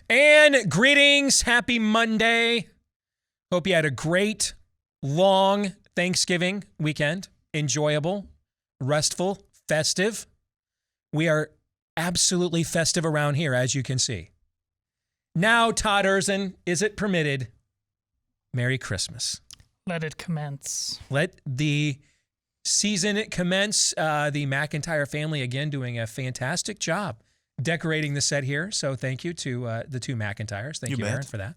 And greetings. Happy Monday. Hope you had a great, long Thanksgiving weekend. Enjoyable, restful, festive. We are absolutely festive around here, as you can see. Now, Todd Erzin, is it permitted? Merry Christmas. Let it commence. Let the season commence. The McIntyre family, again, doing a fantastic job decorating the set here. So thank you to the two McIntyres. Thank you, Aaron, for that.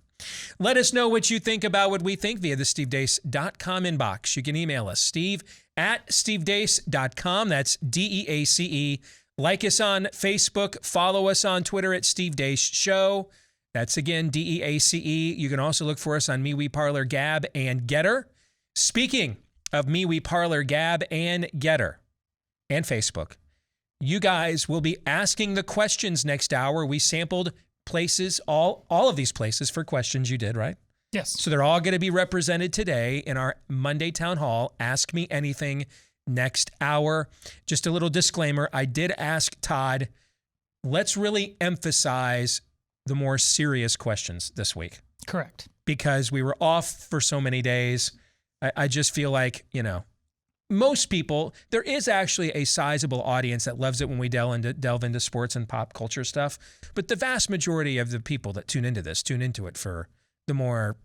Let us know what you think about what we think via the stevedeace.com inbox. You can email us, steve@stevedeace.com. That's DEACE. Like us on Facebook. Follow us on Twitter at Steve Deace Show. That's, again, DEACE. You can also look for us on MeWe, Parler, Gab, and Getter. Speaking of MeWe, Parler, Gab, and Getter, and Facebook, you guys will be asking the questions next hour. We sampled places, all of these places for questions you did, right? Yes. So they're all going to be represented today in our Monday Town Hall. Ask Me Anything next hour. Just a little disclaimer. I did ask Todd, let's really emphasize the more serious questions this week. Correct. Because we were off for so many days. I just feel like, most people, there is actually a sizable audience that loves it when we delve into sports and pop culture stuff. But the vast majority of the people that tune into it for the more,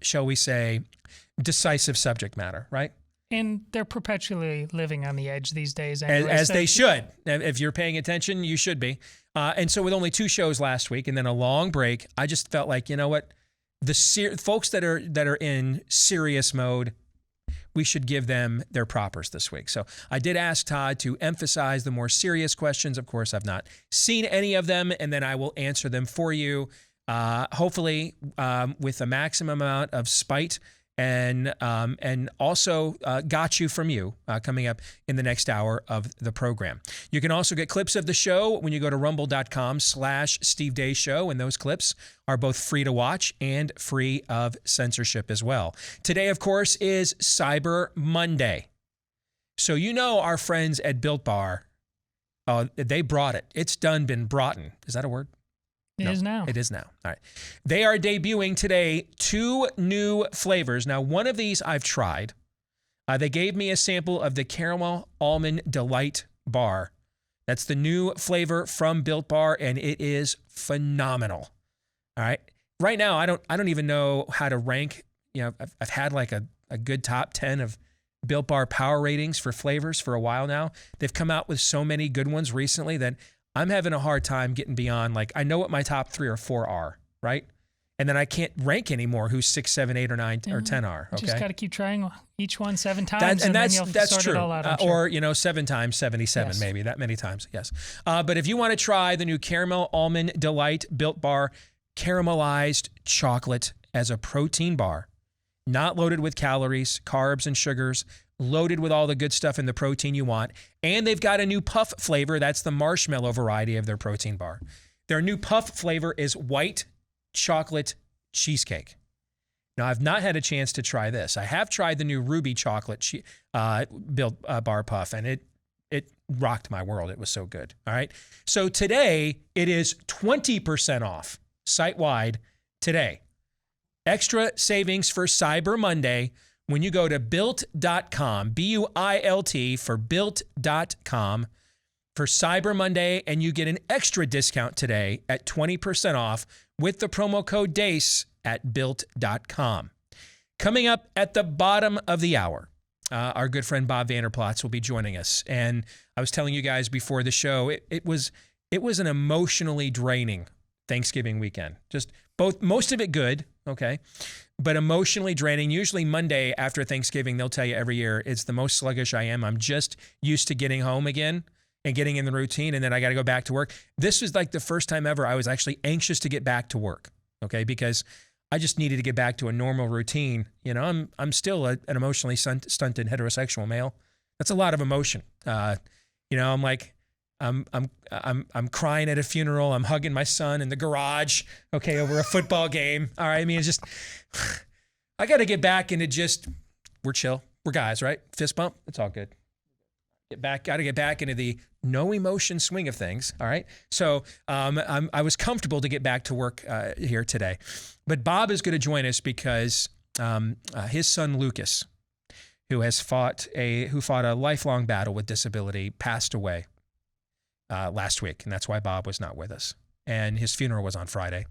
shall we say, decisive subject matter, right? And they're perpetually living on the edge these days. Anyway, as they should. If you're paying attention, you should be. And so with only 2 shows last week and then a long break, I just felt like, you know what? The folks that are in serious mode, we should give them their propers this week. So I did ask Todd to emphasize the more serious questions. Of course, I've not seen any of them, and then I will answer them for you, hopefully with a maximum amount of spite and also got you from you coming up in the next hour of the program. You can also get clips of the show when you go to rumble.com/Steve Deace Show, and those clips are both free to watch and free of censorship as well. Today, of course, is Cyber Monday. So our friends at Built Bar, they brought it. It's been brought in. Is that a word? It is now. It is now. All right. They are debuting today 2 new flavors. Now, one of these I've tried. They gave me a sample of the Caramel Almond Delight Bar. That's the new flavor from Built Bar, and it is phenomenal. All right. Right now, I don't even know how to rank. I've had like a good top 10 of Built Bar power ratings for flavors for a while now. They've come out with so many good ones recently that I'm having a hard time getting beyond, I know what my top 3 or 4 are, right? And then I can't rank anymore who 6, 7, 8, or 9, or 10 are, okay? Just got to keep trying each one 7 times, and then you'll sort true. it all out, I'm sure. Or, 7 times 77, yes. Maybe, that many times, yes. But if you want to try the new Caramel Almond Delight Built Bar, caramelized chocolate as a protein bar, not loaded with calories, carbs, and sugars, loaded with all the good stuff and the protein you want. And they've got a new puff flavor. That's the marshmallow variety of their protein bar. Their new puff flavor is white chocolate cheesecake. Now, I've not had a chance to try this. I have tried the new ruby chocolate Built Bar puff, and it rocked my world. It was so good. All right. So today, it is 20% off site-wide today. Extra savings for Cyber Monday when you go to Built.com, BUILT for Built.com for Cyber Monday, and you get an extra discount today at 20% off with the promo code DEACE at Built.com. Coming up at the bottom of the hour, our good friend Bob Vander Plaats will be joining us. And I was telling you guys before the show, it was an emotionally draining Thanksgiving weekend. Most of it good, okay, but emotionally draining. Usually Monday after Thanksgiving, they'll tell you every year, it's the most sluggish I am. I'm just used to getting home again and getting in the routine, and then I got to go back to work. This was like the first time ever I was actually anxious to get back to work, okay, because I just needed to get back to a normal routine. I'm still an emotionally stunted heterosexual male. That's a lot of emotion. I'm like, I'm crying at a funeral. I'm hugging my son in the garage, okay, over a football game. All right, it's just, I got to get back into we're chill. We're guys, right? Fist bump. It's all good. Got to get back into the no emotion swing of things. All right. So I was comfortable to get back to work here today. But Bob is going to join us because his son Lucas, who fought a lifelong battle with disability, passed away last week. And that's why Bob was not with us. And his funeral was on Friday.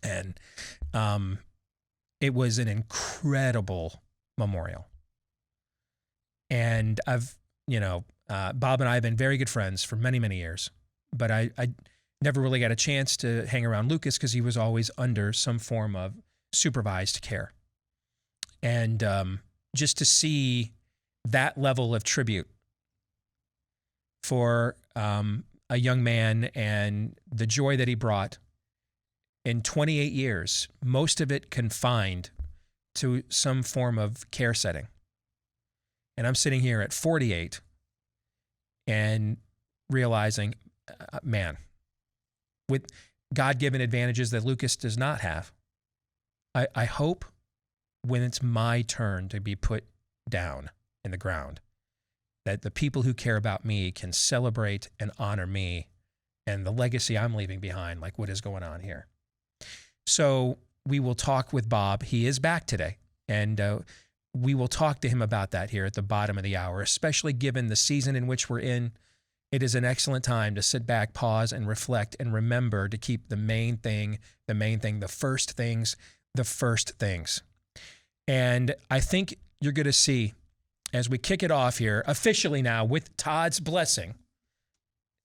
And it was an incredible memorial. And Bob and I have been very good friends for many, many years, but I never really got a chance to hang around Lucas because he was always under some form of supervised care. And just to see that level of tribute for a young man and the joy that he brought in 28 years, most of it confined to some form of care setting. And I'm sitting here at 48 and realizing, man, with God-given advantages that Lucas does not have, I hope when it's my turn to be put down in the ground, that the people who care about me can celebrate and honor me and the legacy I'm leaving behind, like what is going on here. So we will talk with Bob. He is back today, and we will talk to him about that here at the bottom of the hour, especially given the season in which we're in. It is an excellent time to sit back, pause, and reflect, and remember to keep the main thing, the first things. And I think you're going to see, as we kick it off here, officially now with Todd's blessing,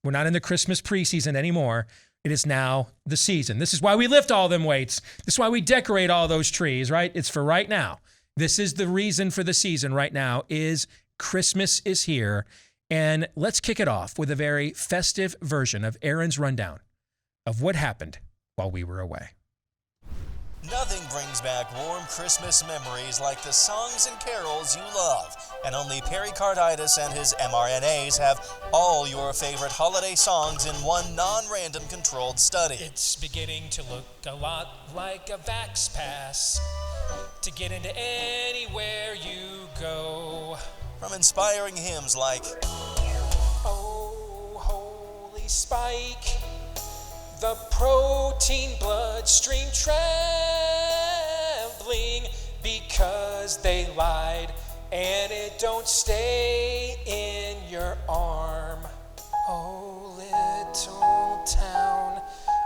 we're not in the Christmas preseason anymore. It is now the season. This is why we lift all them weights. This is why we decorate all those trees, right? It's for right now. This is the reason for the season right now is Christmas is here. And let's kick it off with a very festive version of Aaron's rundown of what happened while we were away. Nothing brings back warm Christmas memories like the songs and carols you love. And only Carditis and his mRNAs have all your favorite holiday songs in one non-random controlled study. It's beginning to look a lot like a Vax Pass to get into anywhere you go. From inspiring hymns like Oh, Holy Spike, the protein bloodstream trembling because they lied and it don't stay in your arm. Oh, little town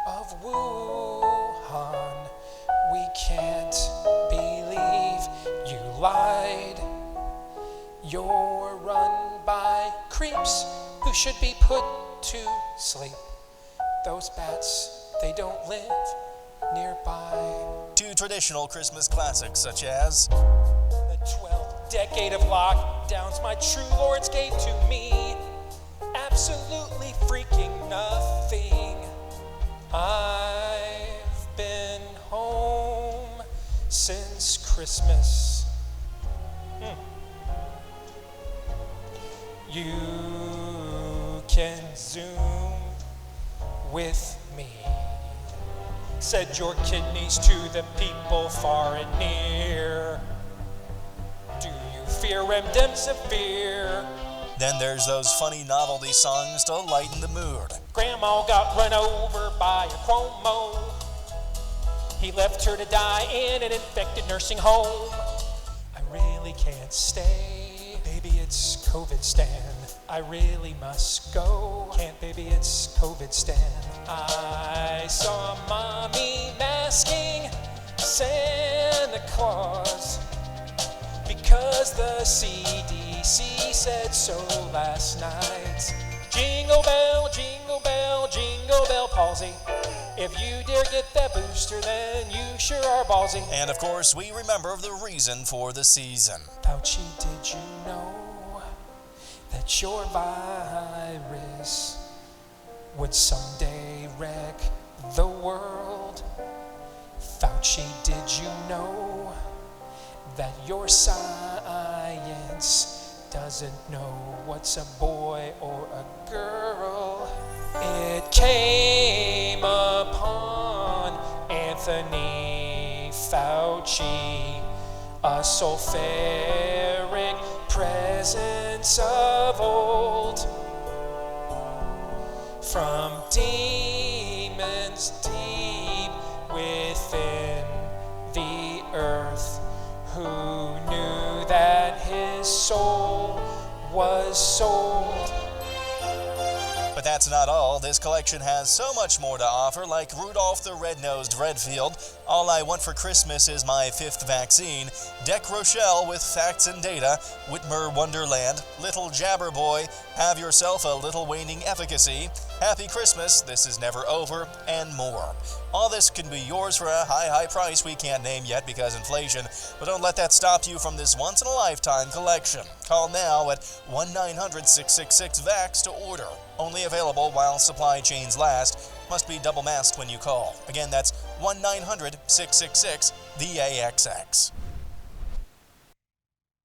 of Wuhan, we can't believe you lied. You're run by creeps who should be put to sleep. Those bats, they don't live nearby. two traditional Christmas classics such as The 12th decade of lockdowns my true lords gave to me. Absolutely freaking nothing. I've been home since Christmas. You can Zoom with me. Said your kidneys to the people far and near. Do you fear remdesivir? Then there's those funny novelty songs to lighten the mood. Grandma got run over by a chromo. He left her to die in an infected nursing home. I really can't stay. Baby, it's COVID Stan. I really must go. Can't, baby, it's COVID Stan. I saw mommy masking Santa Claus because the CDC said so last night. Jingle bell, jingle bell, jingle bell palsy. If you dare get that booster, then you sure are ballsy. And of course, we remember the reason for the season. Fauci, did you know that your virus would someday wreck the world? Fauci, did you know that your science doesn't know what's a boy or a girl? It came upon Anthony Fauci, a sulfuric presence of old. from demons deep within the earth, who knew that his soul was sold. But that's not all. This collection has so much more to offer, like Rudolph the Red-Nosed Redfield, All I Want for Christmas Is My Fifth Vaccine, Deck Rochelle with Facts and Data, Whitmer Wonderland, Little Jabber Boy, Have Yourself a Little Waning Efficacy, Happy Christmas, This Is Never Over, and more. All this can be yours for a high price we can't name yet because inflation, but don't let that stop you from this once-in-a-lifetime collection. Call now at 1-900-666-VAX to order. Only available while supply chains last. Must be double masked when you call. Again, that's 1-900-666-VAXX.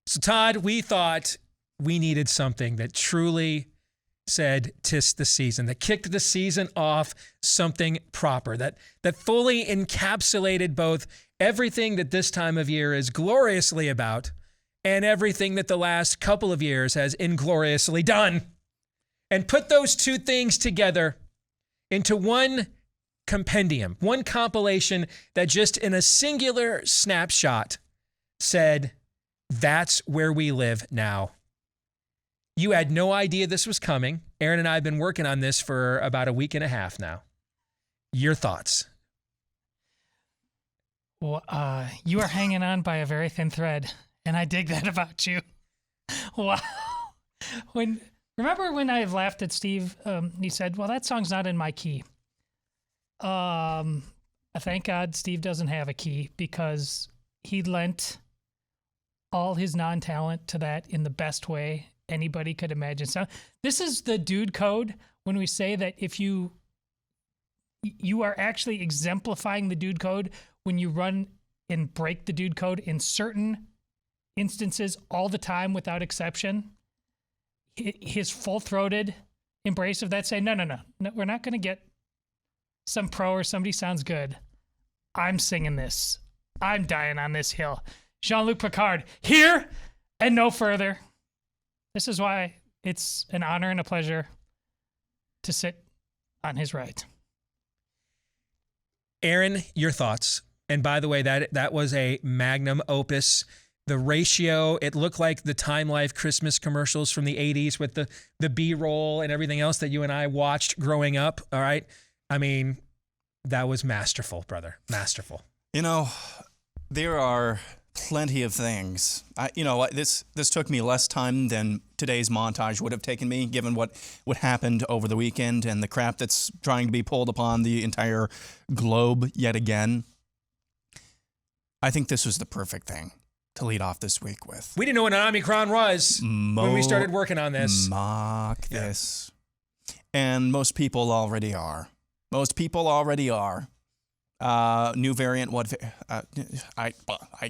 So, Todd, we thought we needed something that truly said "'tis the season," that kicked the season off something proper, that fully encapsulated both everything that this time of year is gloriously about and everything that the last couple of years has ingloriously done, and put those two things together into one compendium, one compilation that just in a singular snapshot said, that's where we live now. You had no idea this was coming. Aaron and I have been working on this for about a week and a half now. Your thoughts? Well, you are hanging on by a very thin thread, and I dig that about you. Wow. Remember when I laughed at Steve? He said, well, that song's not in my key. Thank God Steve doesn't have a key, because he lent all his non-talent to that in the best way anybody could imagine. So this is the dude code when we say that if you are actually exemplifying the dude code when you run and break the dude code in certain instances all the time without exception. His full-throated embrace of that, saying, no, we're not going to get some pro or somebody sounds good. I'm singing this. I'm dying on this hill. Jean-Luc Picard, here and no further. This is why it's an honor and a pleasure to sit on his right. Aaron, your thoughts. And by the way, that was a magnum opus. The ratio, it looked like the Time Life Christmas commercials from the 80s with the B-roll and everything else that you and I watched growing up, all right? I mean, that was masterful, brother. Masterful. You know, there are plenty of things. This took me less time than today's montage would have taken me, given what happened over the weekend and the crap that's trying to be pulled upon the entire globe yet again. I think this was the perfect thing to lead off this week with. We didn't know what an Omicron was when we started working on this. Mock this. And most people already are. New variant, I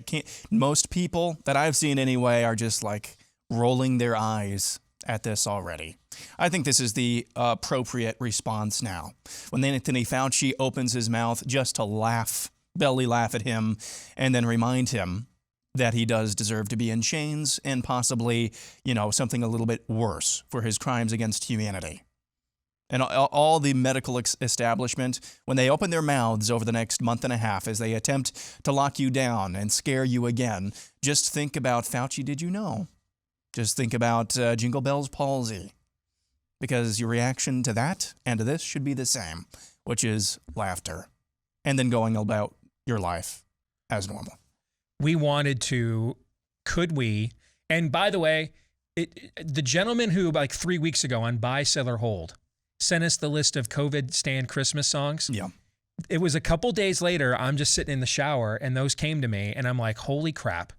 can't. Most people that I've seen anyway are just like rolling their eyes at this already. I think this is the appropriate response now. When Anthony Fauci opens his mouth just to belly laugh at him, and then remind him that he does deserve to be in chains and possibly, something a little bit worse for his crimes against humanity. And all the medical establishment, when they open their mouths over the next month and a half as they attempt to lock you down and scare you again, just think about Fauci, did you know? Just think about Jingle Bells palsy. Because your reaction to that and to this should be the same, which is laughter. And then going about your life as normal. We wanted to, could we? And by the way, the gentleman who like 3 weeks ago on Buy, Sell, or Hold sent us the list of COVID stand Christmas songs. Yeah. It was a couple days later, I'm just sitting in the shower and those came to me and I'm like, holy crap.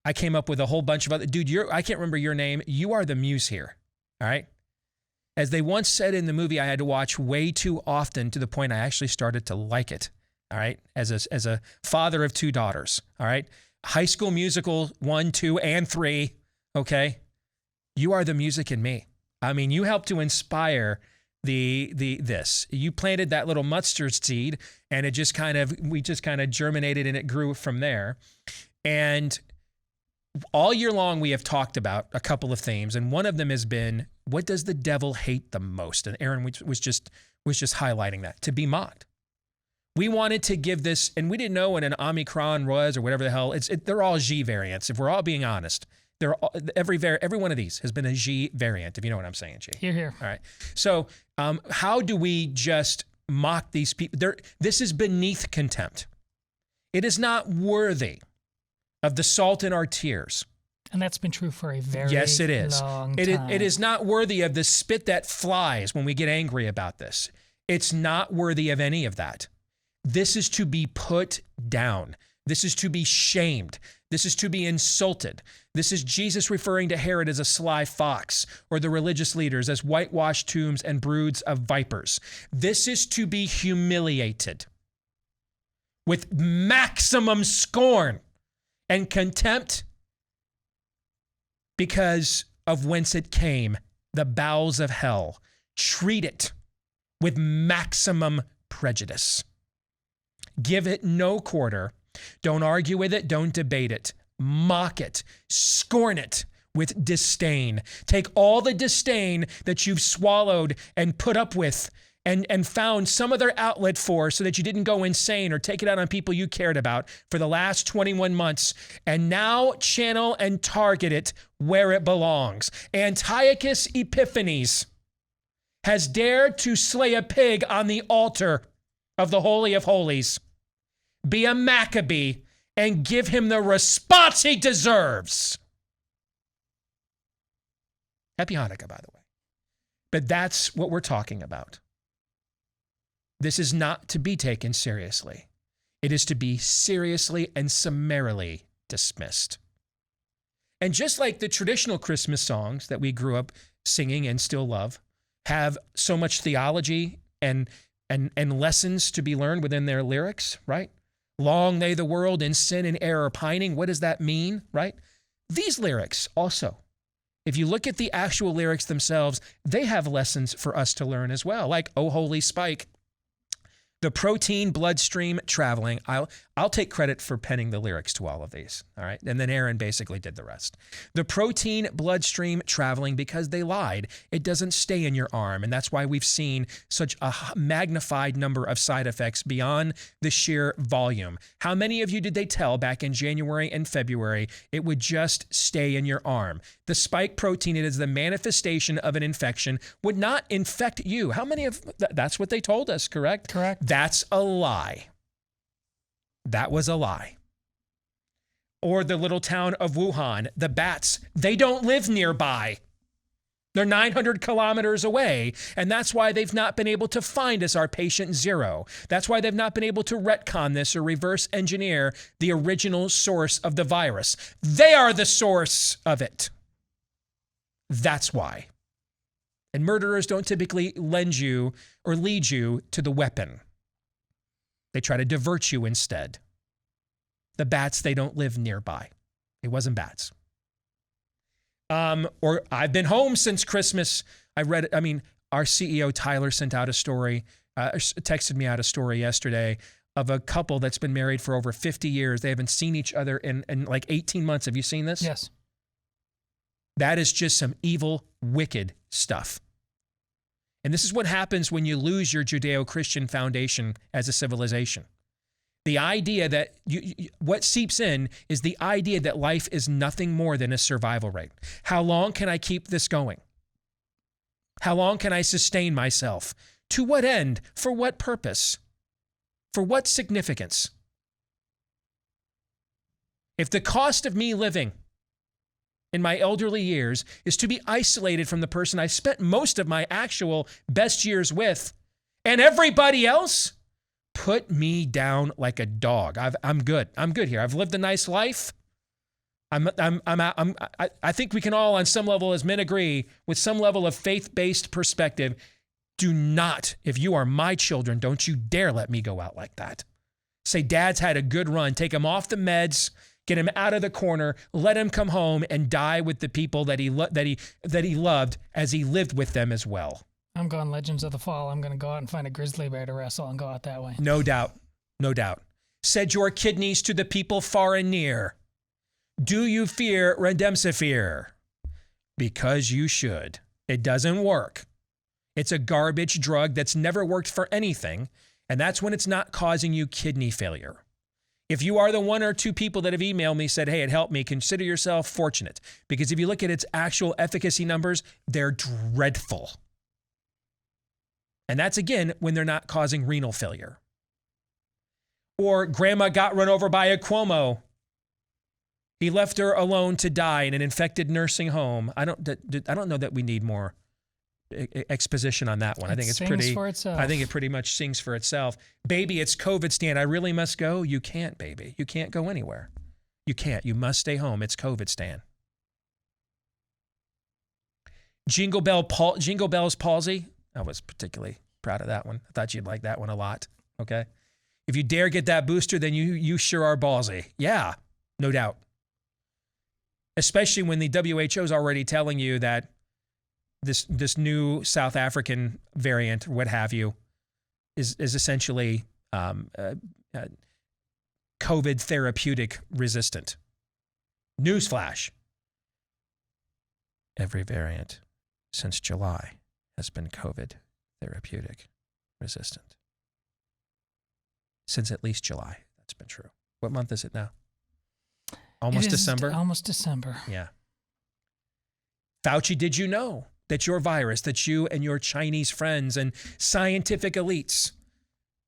I came up with a whole bunch of other, dude, I can't remember your name. You are the muse here. All right. As they once said in the movie, I had to watch way too often to the point I actually started to like it. All right. As a father of two daughters. All right. High School Musical 1, 2, and 3. Okay. You are the music in me. I mean, you helped to inspire this. You planted that little mustard seed and we just kind of germinated and it grew from there. And all year long, we have talked about a couple of themes. And one of them has been What does the devil hate the most? And Aaron was just highlighting that, to be mocked. We wanted to give this, and we didn't know what an Omicron was or whatever the hell. They're all G variants. If we're all being honest, every one of these has been a G variant. If you know what I'm saying, G. Here. All right. So how do we just mock these people? This is beneath contempt. It is not worthy of the salt in our tears. And that's been true for a very yes, it is. long time. It is not worthy of the spit that flies when we get angry about this. It's not worthy of any of that. This is to be put down. This is to be shamed. This is to be insulted. This is Jesus referring to Herod as a sly fox, or the religious leaders as whitewashed tombs and broods of vipers. This is to be humiliated with maximum scorn and contempt because of whence it came, the bowels of hell. Treat it with maximum prejudice. Give it no quarter. Don't argue with it. Don't debate it. Mock it. Scorn it with disdain. Take all the disdain that you've swallowed and put up with and found some other outlet for so that you didn't go insane or take it out on people you cared about for the last 21 months, and now channel and target it where it belongs. Antiochus Epiphanes has dared to slay a pig on the altar of the Holy of Holies. Be a Maccabee and give him the response he deserves. Happy Hanukkah, by the way. But that's what we're talking about. This is not to be taken seriously. It is to be seriously and summarily dismissed. And just like the traditional Christmas songs that we grew up singing and still love have so much theology and lessons to be learned within their lyrics, right? Long lay the world in sin and error pining. What does that mean, right? These lyrics also, if you look at the actual lyrics themselves, they have lessons for us to learn as well, like "Oh Holy Spike." The protein bloodstream traveling. I'll take credit for penning the lyrics to all of these, all right? And then Aaron basically did the rest. The protein bloodstream traveling, because they lied, it doesn't stay in your arm, and that's why we've seen such a magnified number of side effects beyond the sheer volume. How many of you did they tell back in January and February it would just stay in your arm? The spike protein, it is the manifestation of an infection, would not infect you. How many of that's what they told us, correct? Correct. That's a lie. That was a lie. Or the little town of Wuhan, the bats, they don't live nearby. They're 900 kilometers away, and that's why they've not been able to find us our patient zero. That's why they've not been able to retcon this or reverse engineer the original source of the virus. They are the source of it. That's why. And murderers don't typically lend you or lead you to the weapon. They try to divert you instead. The bats, they don't live nearby. It wasn't bats. Or I've been home since Christmas. Our CEO Tyler sent out a story, texted me out a story yesterday of a couple that's been married for over 50 years. They haven't seen each other in like 18 months. Have you seen this? Yes. That is just some evil, wicked stuff. And this is what happens when you lose your Judeo-Christian foundation as a civilization. The idea that what seeps in is the idea that life is nothing more than a survival rate. How long can I keep this going? How long can I sustain myself? To what end? For what purpose? For what significance? If the cost of me living in my elderly years is to be isolated from the person I spent most of my actual best years with, and everybody else, put me down like a dog. I'm good. I'm good here. I've lived a nice life. I think we can all, on some level, as men agree, with some level of faith-based perspective, do not, if you are my children, don't you dare let me go out like that. Say, Dad's had a good run. Take him off the meds. Get him out of the corner, let him come home and die with the people that he loved as he lived with them as well. I'm going Legends of the Fall. I'm going to go out and find a grizzly bear to wrestle and go out that way. No doubt. No doubt. Said your kidneys to the people far and near. Do you fear Redemsifear? Because you should. It doesn't work. It's a garbage drug that's never worked for anything, and that's when it's not causing you kidney failure. If you are the one or two people that have emailed me, said, hey, it helped me, consider yourself fortunate. Because if you look at its actual efficacy numbers, they're dreadful. And that's, again, when they're not causing renal failure. Or grandma got run over by a Cuomo. He left her alone to die in an infected nursing home. I don't know that we need more exposition on that one. I think it's pretty. For itself. I think it pretty much sings for itself. Baby, it's COVID, Stan. I really must go. You can't, baby. You can't go anywhere. You can't. You must stay home. It's COVID, Stan. Jingle Bells palsy. I was particularly proud of that one. I thought you'd like that one a lot. Okay. If you dare get that booster, then you sure are ballsy. Yeah, no doubt. Especially when the WHO is already telling you that this new South African variant, what have you, is essentially COVID therapeutic resistant. Newsflash. Every variant since July has been COVID therapeutic resistant. Since at least July, that's been true. What month is it now? Almost December? Almost December. Yeah. Fauci, did you know that your virus, that you and your Chinese friends and scientific elites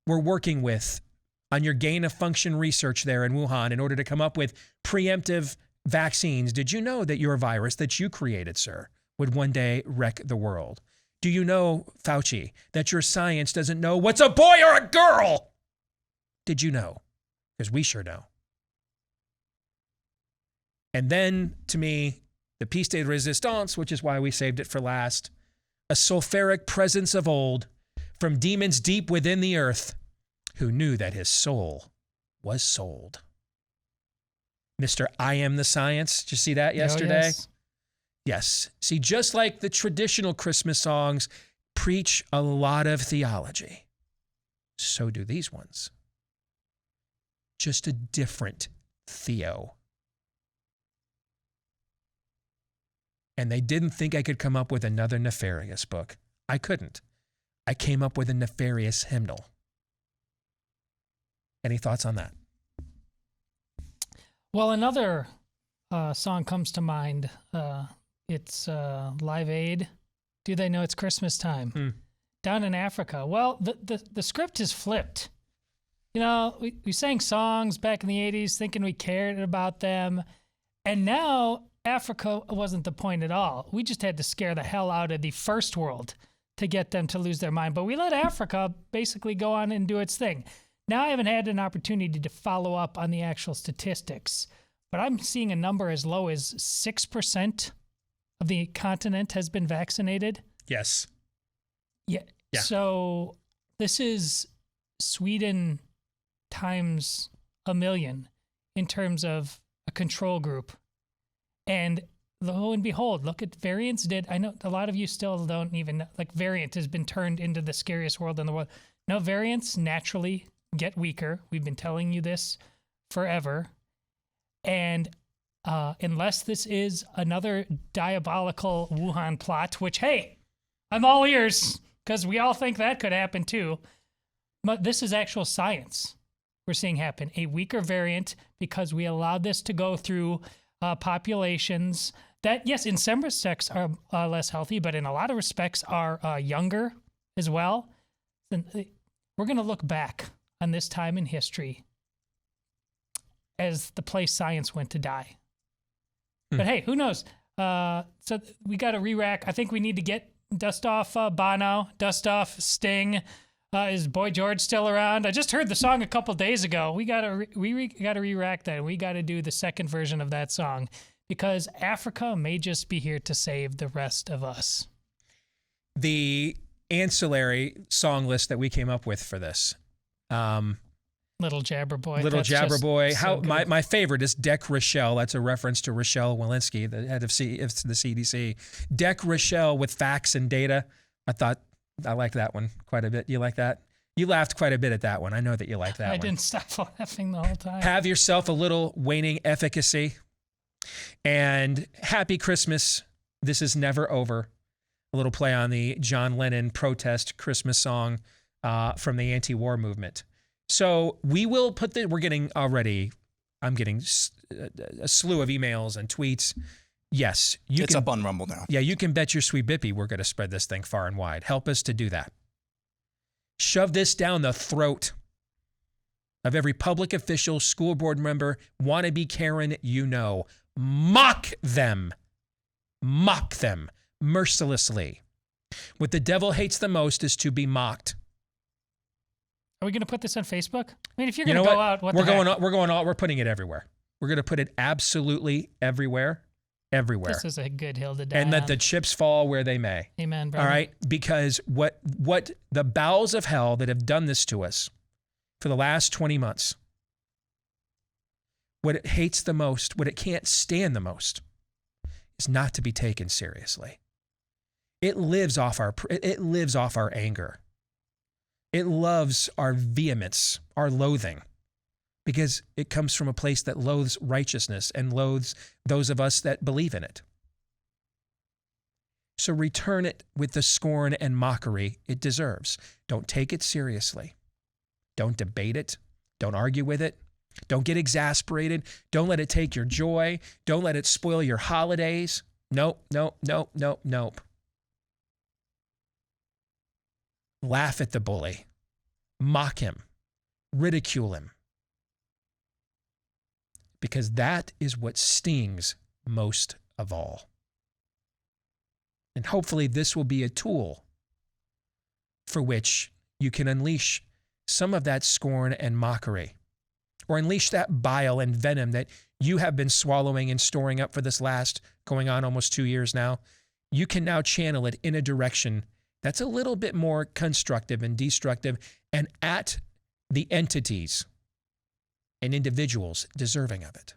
were working with on your gain of function research there in Wuhan in order to come up with preemptive vaccines? Did you know that your virus that you created, sir, would one day wreck the world? Do you know, Fauci, that your science doesn't know what's a boy or a girl? Did you know? Because we sure know. And then, to me, the piece de resistance, which is why we saved it for last, a sulfuric presence of old from demons deep within the earth who knew that his soul was sold. Mr. I Am the Science. Did you see that yesterday? Oh, yes. Yes. See, just like the traditional Christmas songs preach a lot of theology, so do these ones. Just a different Theo. And they didn't think I could come up with another nefarious book. I couldn't. I came up with a nefarious hymnal. Any thoughts on that? Well, another song comes to mind. It's Live Aid. Do they know it's Christmas time? Down in Africa. Well, the script is flipped. You know, we sang songs back in the 80s thinking we cared about them. And now Africa wasn't the point at all. We just had to scare the hell out of the first world to get them to lose their mind. But we let Africa basically go on and do its thing. Now I haven't had an opportunity to follow up on the actual statistics, but I'm seeing a number as low as 6% of the continent has been vaccinated. Yes. Yeah. So this is Sweden times 1,000,000 in terms of a control group. And lo and behold, look at variants did. I know a lot of you still don't even, like, variant has been turned into the scariest world in the world. No, variants naturally get weaker. We've been telling you this forever. And unless this is another diabolical Wuhan plot, which, hey, I'm all ears because we all think that could happen too. But this is actual science we're seeing happen. A weaker variant because we allowed this to go through populations that, yes, in some respects are less healthy, but in a lot of respects are younger as well. Then we're going to look back on this time in history as the place science went to die. But hey, who knows? So we got to re-rack. I think we need to dust off Bono, dust off Sting. Is Boy George still around? I just heard the song a couple days ago. We got to re-rack that. We got to do the second version of that song because Africa may just be here to save the rest of us. The ancillary song list that we came up with for this. Little Jabber Boy. Little Jabber Boy. So my favorite is Deck Rochelle. That's a reference to Rochelle Walensky, the head of the CDC. Deck Rochelle with facts and data. I liked that one quite a bit. You like that? You laughed quite a bit at that one. I know that you liked that one. I didn't stop laughing the whole time. Have yourself a little waning efficacy. And happy Christmas. This is never over. a little play on the John Lennon protest Christmas song from the anti-war movement. So we will put I'm getting a slew of emails and tweets. Yes. It's up on Rumble now. Yeah, you can bet your sweet bippy we're going to spread this thing far and wide. Help us to do that. Shove this down the throat of every public official, school board member, wannabe Karen you know. Mock them. Mock them mercilessly. What the devil hates the most is to be mocked. Are we going to put this on Facebook? I mean, if you're going to go out, we're putting it everywhere. We're going to put it absolutely everywhere. Everywhere. This is a good hill to die and let on. the chips fall where they may. Amen, brother. All right? Because what the bowels of hell that have done this to us for the last 20 months, what it hates the most, what it can't stand the most, is not to be taken seriously. It lives off our anger. It loves our vehemence, our loathing, because it comes from a place that loathes righteousness and loathes those of us that believe in it. So return it with the scorn and mockery it deserves. Don't take it seriously. Don't debate it. Don't argue with it. Don't get exasperated. Don't let it take your joy. Don't let it spoil your holidays. Nope, nope, nope, nope, nope. Laugh at the bully. Mock him. Ridicule him. Because that is what stings most of all. And hopefully this will be a tool for which you can unleash some of that scorn and mockery, or unleash that bile and venom that you have been swallowing and storing up for this last, going on almost 2 years now. You can now channel it in a direction that's a little bit more constructive and destructive and at the entities and individuals deserving of it.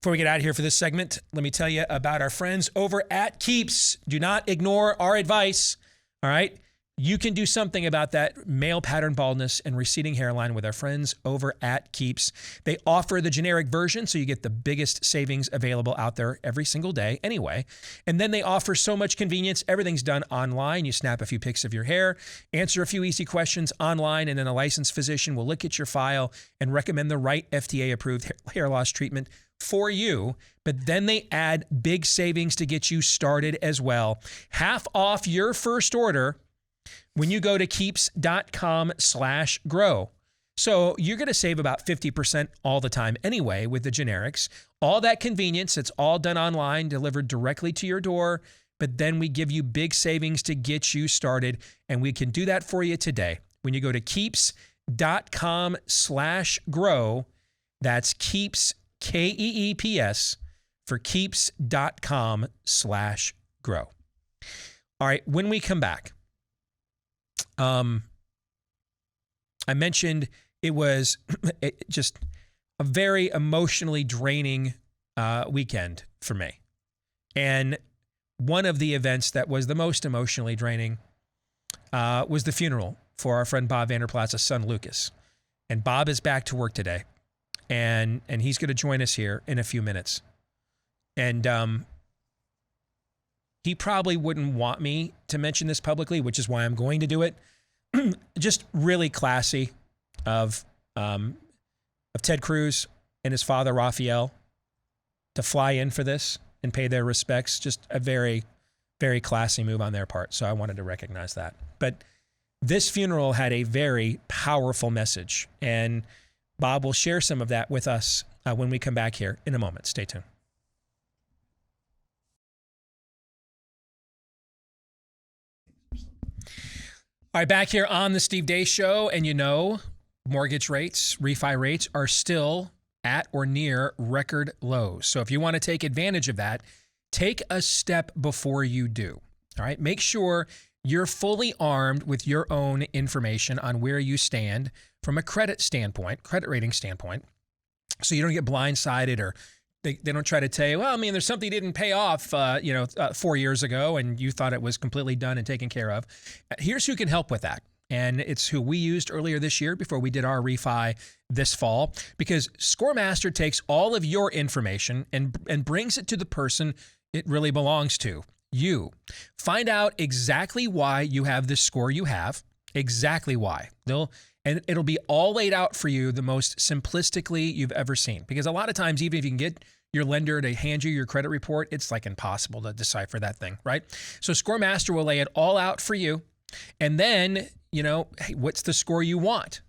Before we get out of here for this segment, let me tell you about our friends over at Keeps. Do not ignore our advice, all right? You can do something about that male pattern baldness and receding hairline with our friends over at Keeps. They offer the generic version, so you get the biggest savings available out there every single day anyway. And then they offer so much convenience. Everything's done online. You snap a few pics of your hair, answer a few easy questions online, and then a licensed physician will look at your file and recommend the right FDA-approved hair loss treatment for you. But then they add big savings to get you started as well. Half off your first order when you go to keeps.com/grow. So you're going to save about 50% all the time anyway with the generics. All that convenience, it's all done online, delivered directly to your door. But then we give you big savings to get you started. And we can do that for you today. When you go to keeps.com/grow, that's Keeps, Keeps, for keeps.com/grow. All right, when we come back, I mentioned it was just a very emotionally draining weekend for me. And one of the events that was the most emotionally draining was the funeral for our friend Bob Vander Plaats' son, Lucas. And Bob is back to work today. And he's going to join us here in a few minutes. And he probably wouldn't want me to mention this publicly, which is why I'm going to do it. Just really classy of Ted Cruz and his father, Raphael, to fly in for this and pay their respects. Just a very, very classy move on their part. So I wanted to recognize that. But this funeral had a very powerful message. And Bob will share some of that with us when we come back here in a moment. Stay tuned. All right, back here on the Steve Deace Show, and you know, mortgage rates, refi rates are still at or near record lows. So if you want to take advantage of that, take a step before you do. All right, make sure you're fully armed with your own information on where you stand from a credit standpoint, credit rating standpoint, so you don't get blindsided or they don't try to tell you, well, I mean, there's something you didn't pay off, 4 years ago and you thought it was completely done and taken care of. Here's who can help with that. And it's who we used earlier this year before we did our refi this fall, because ScoreMaster takes all of your information and brings it to the person it really belongs to you. Find out exactly why you have the score you have, exactly why. And it'll be all laid out for you the most simplistically you've ever seen. Because a lot of times, even if you can get your lender to hand you your credit report, it's like impossible to decipher that thing, right? So Scoremaster will lay it all out for you. And then, hey, what's the score you want,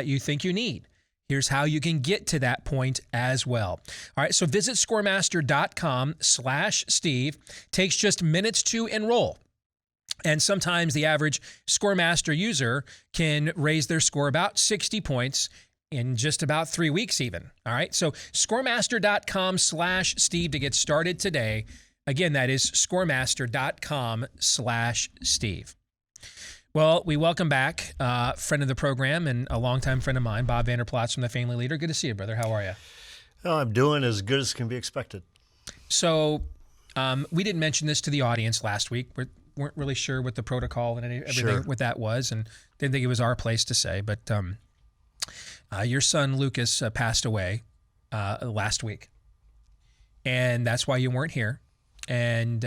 you think you need? Here's how you can get to that point as well. All right, so visit scoremaster.com/Steve. Takes just minutes to enroll. And sometimes the average Scoremaster user can raise their score about 60 points in just about 3 weeks even. All right, so scoremaster.com/Steve to get started today. Again, that is scoremaster.com/Steve. Well, we welcome back friend of the program and a longtime friend of mine, Bob Vander Plaats from the Family Leader. Good to see you, brother. How are you? Oh, I'm doing as good as can be expected. So we didn't mention this to the audience last week. We weren't really sure what the protocol and everything what that was, and didn't think it was our place to say. But your son, Lucas, passed away last week. And that's why you weren't here. And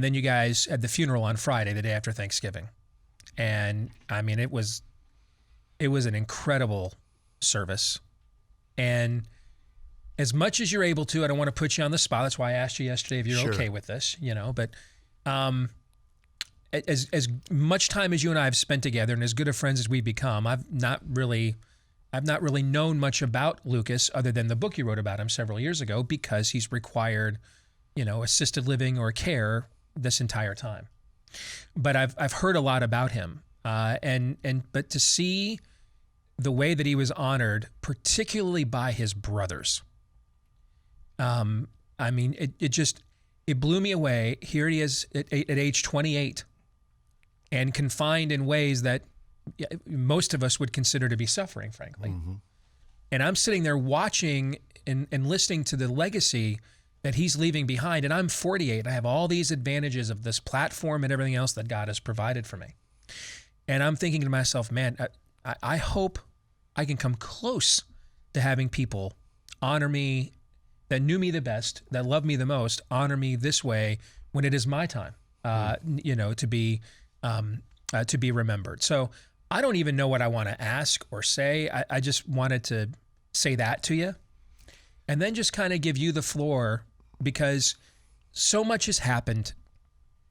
then you guys had the funeral on Friday, the day after Thanksgiving. And I mean, it was an incredible service. And as much as you're able to, I don't want to put you on the spot. That's why I asked you yesterday if you're okay with this, but as much time as you and I have spent together and as good of friends as we've become, I've not really known much about Lucas other than the book you wrote about him several years ago, because he's required, assisted living or care this entire time. But I've heard a lot about him, but to see the way that he was honored, particularly by his brothers, I mean, it blew me away. Here he is at age 28, and confined in ways that most of us would consider to be suffering, frankly. Mm-hmm. And I'm sitting there watching and listening to the legacy that he's leaving behind. And I'm 48. I have all these advantages of this platform and everything else that God has provided for me. And I'm thinking to myself, man, I hope I can come close to having people honor me that knew me the best, that loved me the most, honor me this way when it is my time, to be remembered. So I don't even know what I want to ask or say. I just wanted to say that to you, and then just kind of give you the floor, because so much has happened.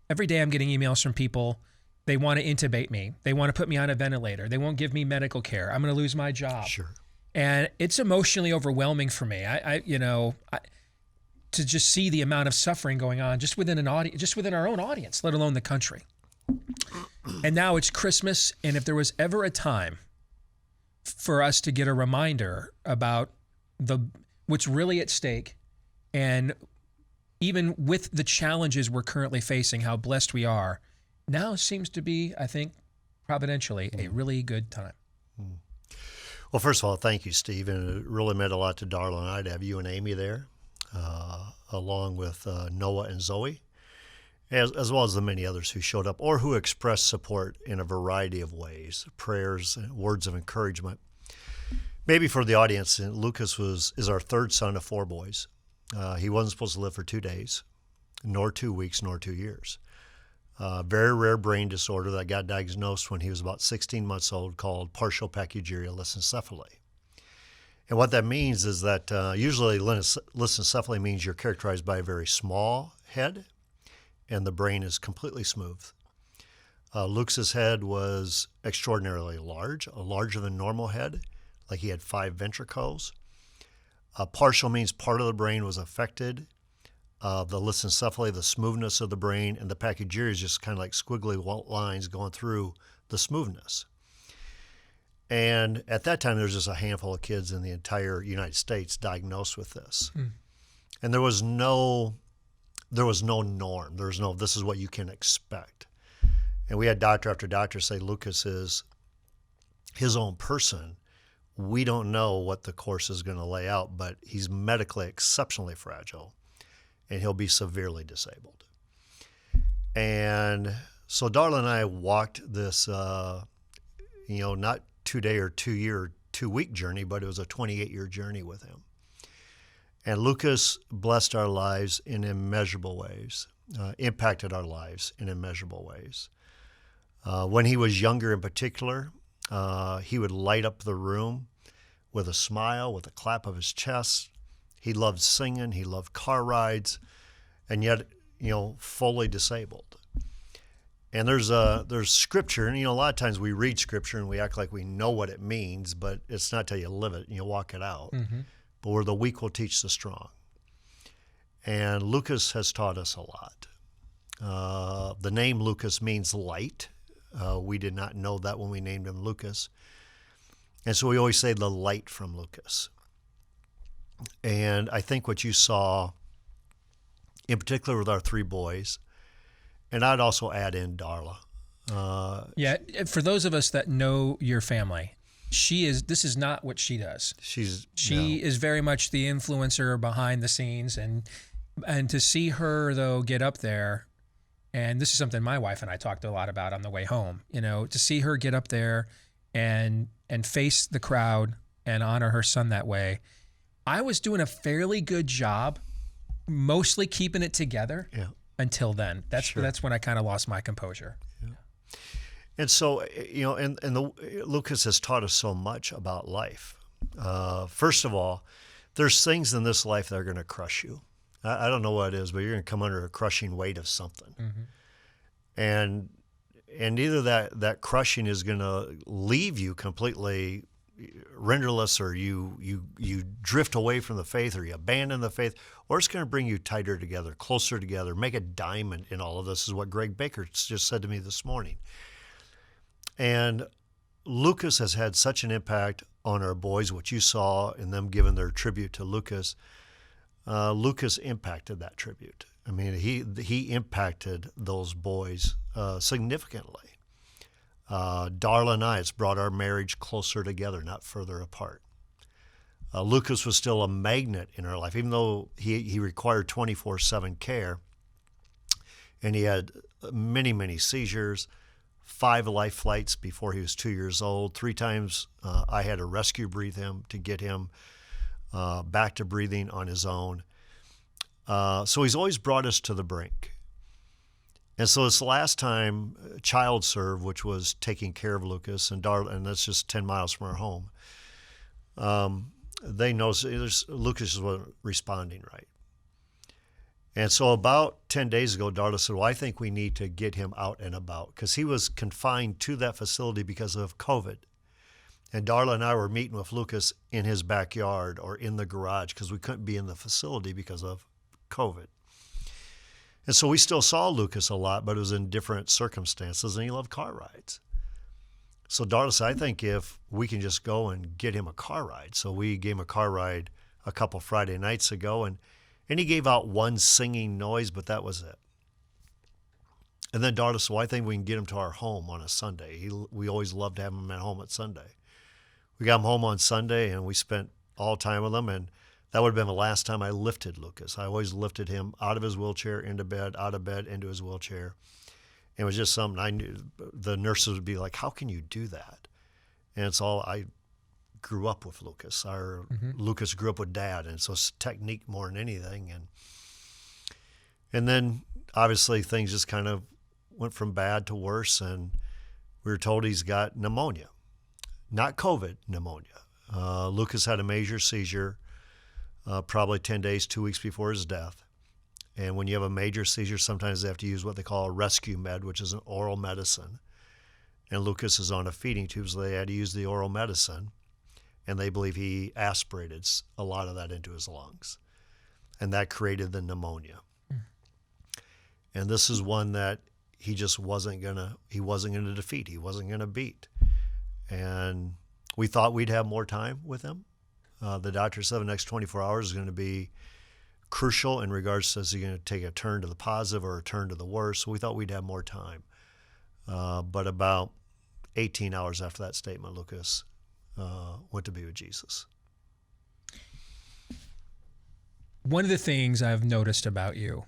Every day I'm getting emails from people. They want to intubate me. They want to put me on a ventilator. They won't give me medical care. I'm going to lose my job. Sure. And it's emotionally overwhelming for me. To just see the amount of suffering going on just within an audience, just within our own audience, let alone the country. And now it's Christmas, and if there was ever a time for us to get a reminder about what's really at stake, and even with the challenges we're currently facing, how blessed we are, now seems to be, I think, providentially, a really good time. Well, first of all, thank you, Steve. And it really meant a lot to Darla and I to have you and Amy there, along with Noah and Zoe, as well as the many others who showed up or who expressed support in a variety of ways, prayers, words of encouragement. Maybe for the audience, Lucas is our third son of 4 boys. He wasn't supposed to live for 2 days, nor 2 weeks, nor 2 years. Very rare brain disorder that got diagnosed when he was about 16 months old, called partial pachygyria lissencephaly. And what that means is that usually lissencephaly means you're characterized by a very small head and the brain is completely smooth. Luke's head was extraordinarily large, a larger than normal head, like he had 5 ventricles. Partial means part of the brain was affected. The lissencephaly, the smoothness of the brain, and the pachygyria is just kind of like squiggly lines going through the smoothness. And at that time, there was just a handful of kids in the entire United States diagnosed with this. And there was no norm. There was no, this is what you can expect. And we had doctor after doctor say Lucas is his own person. We don't know what the course is going to lay out, but he's medically exceptionally fragile, and he'll be severely disabled. And so Darla and I walked this, not 2-day or 2-year or 2-week journey, but it was a 28-year journey with him. And Lucas blessed our lives in immeasurable ways, impacted our lives in immeasurable ways. When he was younger in particular, he would light up the room with a smile, with a clap of his chest. He loved singing, he loved car rides, and yet, fully disabled. And there's scripture, and a lot of times we read scripture and we act like we know what it means, but it's not till you live it and you walk it out. Mm-hmm. But where the weak will teach the strong. And Lucas has taught us a lot. The name Lucas means light. We did not know that when we named him Lucas. And so we always say the light from Lucas. And I think what you saw, in particular with our three boys, and I'd also add in Darla. For those of us that know your family, this is not what she does. She is very much the influencer behind the scenes, and to see her though get up there, and this is something my wife and I talked a lot about on the way home, to see her get up there and face the crowd and honor her son that way. I was doing a fairly good job, mostly keeping it together until then. That's when I kind of lost my composure. Yeah. And so, Lucas has taught us so much about life. First of all, there's things in this life that are going to crush you. I don't know what it is, but you're going to come under a crushing weight of something. Mm-hmm. And either that crushing is going to leave you completely renderless, or you drift away from the faith, or you abandon the faith, or it's going to bring you tighter together, closer together, make a diamond in all of this, is what Greg Baker just said to me this morning. And Lucas has had such an impact on our boys, what you saw in them giving their tribute to Lucas. Lucas impacted that tribute. I mean, he impacted those boys significantly. Darla and I, it's brought our marriage closer together, not further apart. Lucas was still a magnet in our life, even though he required 24/7 care, and he had many, many seizures, 5 life flights before he was 2 years old. 3 times I had to rescue breathe him to get him back to breathing on his own. So he's always brought us to the brink. And so this last time, Child Serve, which was taking care of Lucas and Darla, and that's just 10 miles from our home, they noticed Lucas wasn't responding right. And so about 10 days ago, Darla said, well, I think we need to get him out and about, because he was confined to that facility because of COVID. And Darla and I were meeting with Lucas in his backyard or in the garage because we couldn't be in the facility because of COVID. And so we still saw Lucas a lot, but it was in different circumstances, and he loved car rides. So Darla said, I think if we can just go and get him a car ride. So we gave him a car ride a couple Friday nights ago, and he gave out one singing noise, but that was it. And then Darla said, well, I think we can get him to our home on a Sunday. We always loved to have him at home at Sunday. We got him home on Sunday, and we spent all time with him, and that would have been the last time I lifted Lucas. I always lifted him out of his wheelchair, into bed, out of bed, into his wheelchair. It was just something I knew. The nurses would be like, how can you do that? And it's all, I grew up with Lucas. Lucas grew up with Dad, and so it's technique more than anything. And then, obviously, things just kind of went from bad to worse, and we were told he's got pneumonia. Not COVID pneumonia. Lucas had a major seizure probably 10 days, 2 weeks before his death. And when you have a major seizure, sometimes they have to use what they call a rescue med, which is an oral medicine. And Lucas is on a feeding tube, so they had to use the oral medicine. And they believe he aspirated a lot of that into his lungs. And that created the pneumonia. And this is one that he just wasn't gonna defeat. He wasn't gonna beat. And we thought we'd have more time with him. The doctor said the next 24 hours is going to be crucial in regards to is he going to take a turn to the positive or a turn to the worse. So we thought we'd have more time. But about 18 hours after that statement, Lucas went to be with Jesus. One of the things I've noticed about you,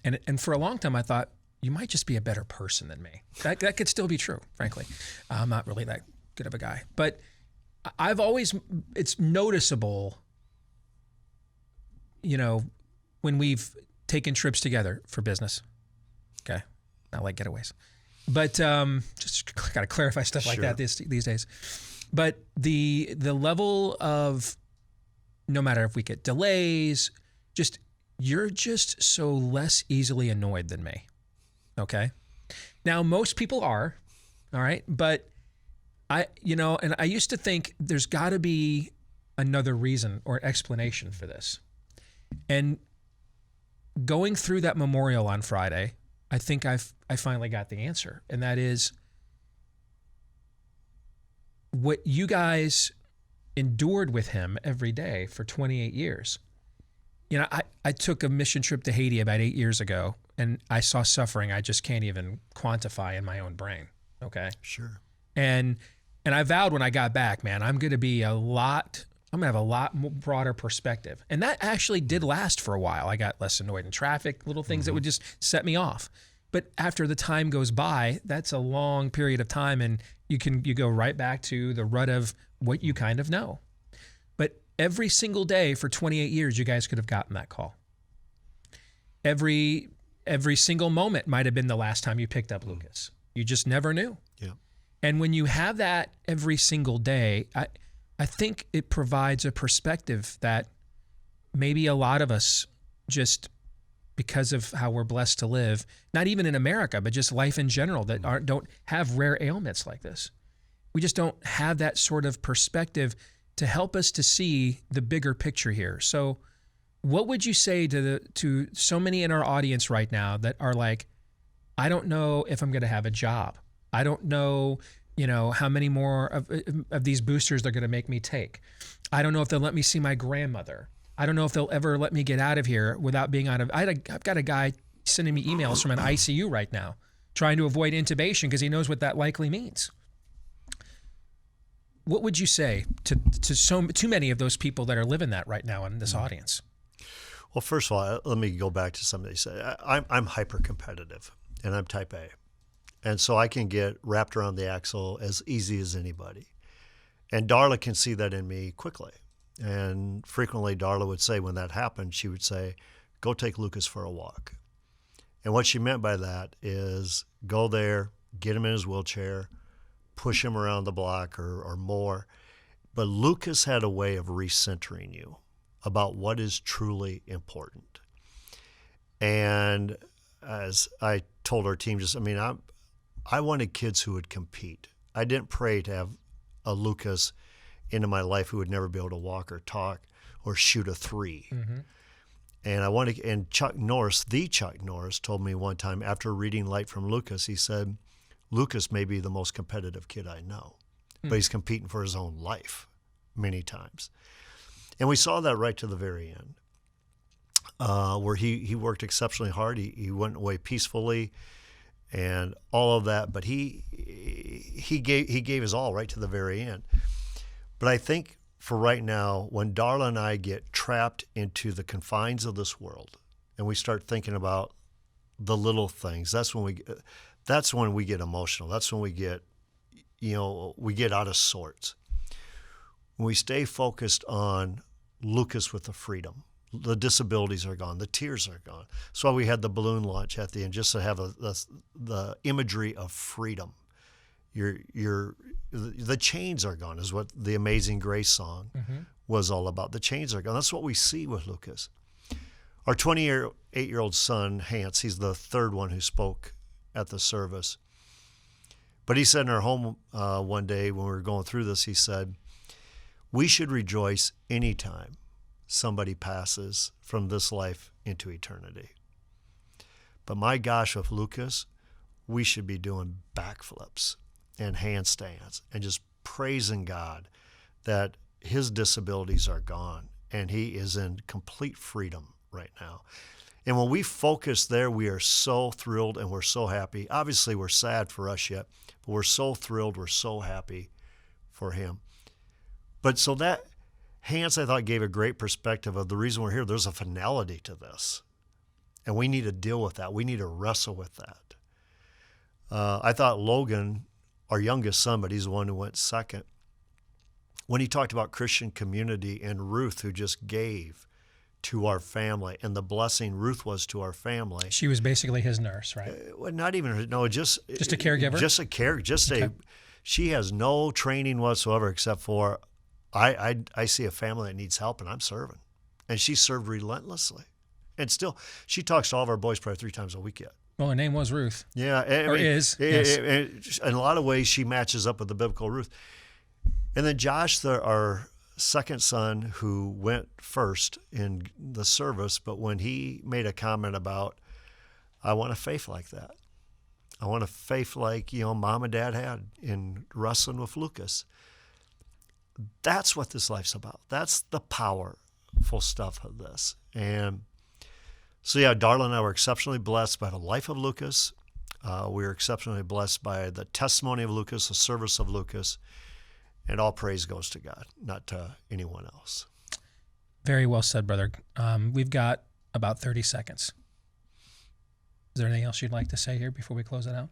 and for a long time I thought you might just be a better person than me. That could still be true, frankly. I'm not really that good of a guy. But it's noticeable when we've taken trips together for business. Okay. Not like getaways. But just got to clarify stuff like that these days. But the level of, no matter if we get delays, you're just so less easily annoyed than me. Okay. Now, most people are, all right. But and I used to think there's got to be another reason or explanation for this. And going through that memorial on Friday, I think I finally got the answer. And that is what you guys endured with him every day for 28 years. I took a mission trip to Haiti about 8 years ago, and I saw suffering I just can't even quantify in my own brain. Okay. Sure. And I vowed when I got back, man, I'm going to have a lot more broader perspective. And that actually did last for a while. I got less annoyed in traffic, little things that would just set me off. But after the time goes by, that's a long period of time, and you go right back to the rut of what you kind of know. But every single day for 28 years, you guys could have gotten that call. Every single moment might have been the last time you picked up Lucas. You just never knew. Yeah. And when you have that every single day, I think it provides a perspective that maybe a lot of us, just because of how we're blessed to live, not even in America, but just life in general, that don't have rare ailments like this. We just don't have that sort of perspective to help us to see the bigger picture here. So what would you say to so many in our audience right now that are like, I don't know if I'm going to have a job. I don't know, how many more of these boosters they're going to make me take. I don't know if they'll let me see my grandmother. I don't know if they'll ever let me get out of here without being out of. I've got a guy sending me emails from an ICU right now, trying to avoid intubation because he knows what that likely means. What would you say to too many of those people that are living that right now in this audience? Well, first of all, let me go back to something they said. I'm hyper competitive, and I'm type A. And so I can get wrapped around the axle as easy as anybody. And Darla can see that in me quickly. And frequently Darla would say when that happened, she would say, go take Lucas for a walk. And what she meant by that is go there, get him in his wheelchair, push him around the block or more. But Lucas had a way of recentering you about what is truly important. And as I told our team, I wanted kids who would compete. I didn't pray to have a Lucas into my life who would never be able to walk or talk or shoot a three. Mm-hmm. And Chuck Norris told me one time after reading Light from Lucas, he said, Lucas may be the most competitive kid I know, but he's competing for his own life many times. And we saw that right to the very end, where he worked exceptionally hard. He went away peacefully and all of that, but he gave his all right to the very end. But I think for right now, when Darla and I get trapped into the confines of this world and we start thinking about the little things, that's when we get emotional. That's when we get out of sorts. When we stay focused on Lucas with the freedom, the disabilities are gone, the tears are gone. That's why we had the balloon launch at the end, just to have the imagery of freedom. The chains are gone is what the Amazing Grace song was all about. The chains are gone. That's what we see with Lucas. Our 28-year-old son, Hans, he's the third one who spoke at the service. But he said in our home one day when we were going through this, he said, we should rejoice anytime somebody passes from this life into eternity. But my gosh, with Lucas, we should be doing backflips and handstands and just praising God that his disabilities are gone and he is in complete freedom right now. And when we focus there, we are so thrilled and we're so happy. Obviously, we're sad for us yet, but we're so thrilled, we're so happy for him. But so that Hans, I thought, gave a great perspective of the reason we're here. There's a finality to this, and we need to deal with that. We need to wrestle with that. I thought Logan, our youngest son, but he's the one who went second, when he talked about Christian community and Ruth, who just gave to our family and the blessing Ruth was to our family. She was basically his nurse, right? Well, not even, no, just a caregiver? Just a care, just Okay. she has no training whatsoever except for, I see a family that needs help and I'm serving. And she served relentlessly. And still, she talks to all of our boys probably 3 times a week yet. Well, her name was Ruth. Yeah. Is. Yes. In a lot of ways, she matches up with the biblical Ruth. And then Josh, our second son, who went first in the service, but when he made a comment about, I want a faith like that. I want a faith like, Mom and Dad had in wrestling with Lucas. That's what this life's about. That's the powerful stuff of this. And so, yeah, Darla and I were exceptionally blessed by the life of Lucas. We were exceptionally blessed by the testimony of Lucas, the service of Lucas. And all praise goes to God, not to anyone else. Very well said, brother. We've got about 30 seconds. Is there anything else you'd like to say here before we close it out?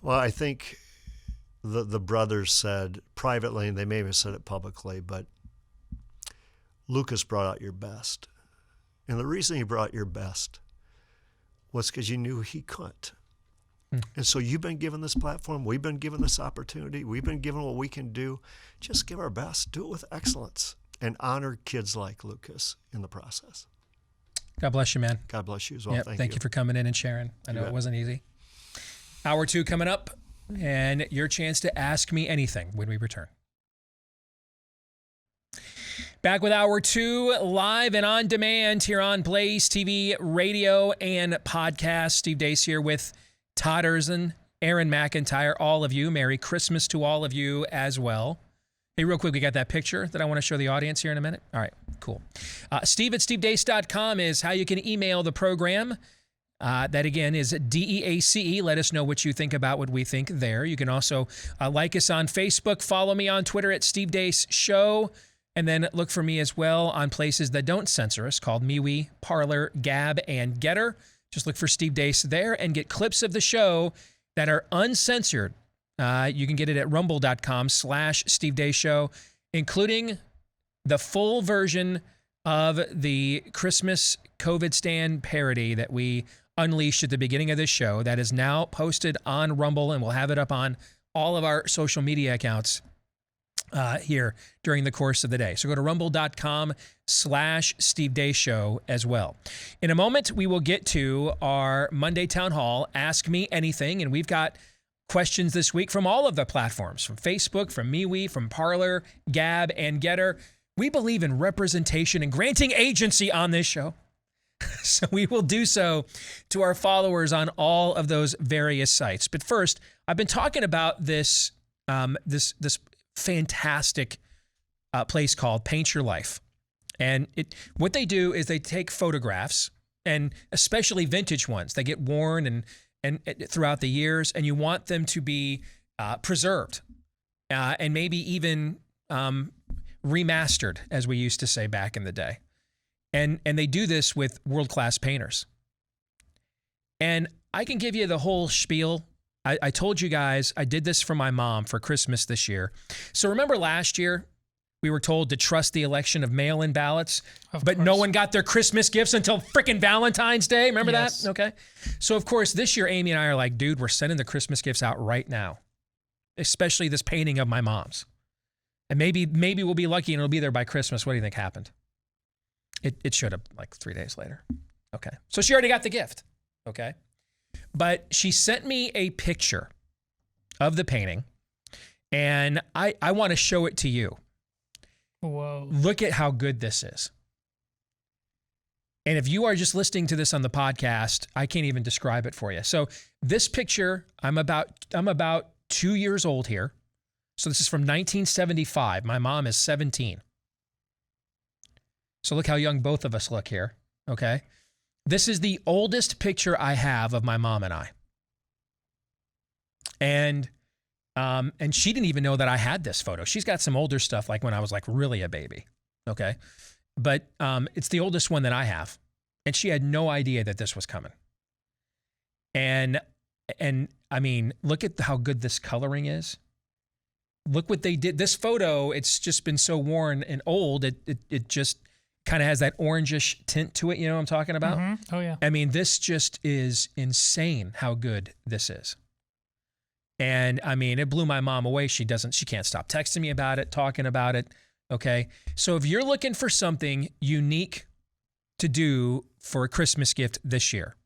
Well, I think the brothers said privately, and they may have said it publicly, but Lucas brought out your best. And the reason he brought your best was because you knew he couldn't. And so you've been given this platform. We've been given this opportunity. We've been given what we can do. Just give our best. Do it with excellence and honor kids like Lucas in the process. God bless you, man. God bless you as well. Yep, thank you for coming in and sharing. I know it wasn't easy. Hour 2 coming up, and your chance to ask me anything when we return. Back with Hour 2, live and on demand here on BlazeTV radio and podcast. Steve Deace here with Todd Erzin, Aaron McIntyre, all of you. Merry Christmas to all of you as well. Hey, real quick, we got that picture that I want to show the audience here in a minute. All right, cool. Steve at stevedeace.com is how you can email the program. That, again, is DEACE. Let us know what you think about what we think there. You can also like us on Facebook. Follow me on Twitter at Steve Deace Show. And then look for me as well on places that don't censor us, called MeWe, Parler, Gab, and Getter. Just look for Steve Deace there and get clips of the show that are uncensored. You can get it at rumble.com/Steve Deace Show, including the full version of the Christmas COVID stand parody that we unleashed at the beginning of this show. That is now posted on Rumble, and we'll have it up on all of our social media accounts here during the course of the day. So go to rumble.com/Steve Deace Show as well. In a moment, we will get to our Monday Town Hall, Ask Me Anything, and we've got questions this week from all of the platforms, from Facebook, from MeWe, from Parler, Gab, and Getter. We believe in representation and granting agency on this show. So we will do so to our followers on all of those various sites. But first, I've been talking about this this fantastic place called Paint Your Life. And what they do is they take photographs, and especially vintage ones. They get worn and throughout the years, and you want them to be preserved and maybe even remastered, as we used to say back in the day. And they do this with world-class painters. And I can give you the whole spiel. I told you guys I did this for my mom for Christmas this year. So remember last year, we were told to trust the election of mail-in ballots, but no one got their Christmas gifts until frickin' Valentine's Day. Remember that? Okay. So, of course, this year, Amy and I are like, dude, we're sending the Christmas gifts out right now, especially this painting of my mom's. And maybe we'll be lucky and it'll be there by Christmas. What do you think happened? It showed up like 3 days later. Okay. So she already got the gift. Okay. But she sent me a picture of the painting, and I want to show it to you. Whoa. Look at how good this is. And if you are just listening to this on the podcast, I can't even describe it for you. So this picture, I'm about 2 years old here. So this is from 1975. My mom is 17. So look how young both of us look here, okay? This is the oldest picture I have of my mom and I. And she didn't even know that I had this photo. She's got some older stuff, like when I was like really a baby, okay? But it's the oldest one that I have. And she had no idea that this was coming. And I mean, look at how good this coloring is. Look what they did. This photo, it's just been so worn and old, it just kind of has that orangish tint to it. You know what I'm talking about? Mm-hmm. Oh, yeah. I mean, this just is insane how good this is. And I mean, it blew my mom away. She can't stop texting me about it, talking about it. Okay. So if you're looking for something unique to do for a Christmas gift this year,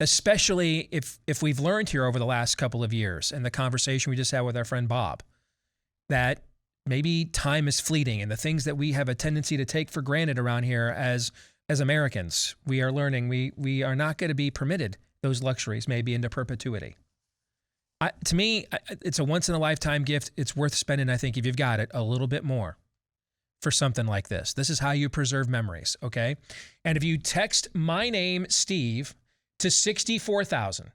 especially if we've learned here over the last couple of years and the conversation we just had with our friend Bob, that maybe time is fleeting and the things that we have a tendency to take for granted around here as Americans, we are learning we are not going to be permitted those luxuries maybe into perpetuity. To me, it's a once-in-a-lifetime gift. It's worth spending, I think, if you've got it, a little bit more for something like this. This is how you preserve memories, okay? And if you text my name, Steve, to 64,000,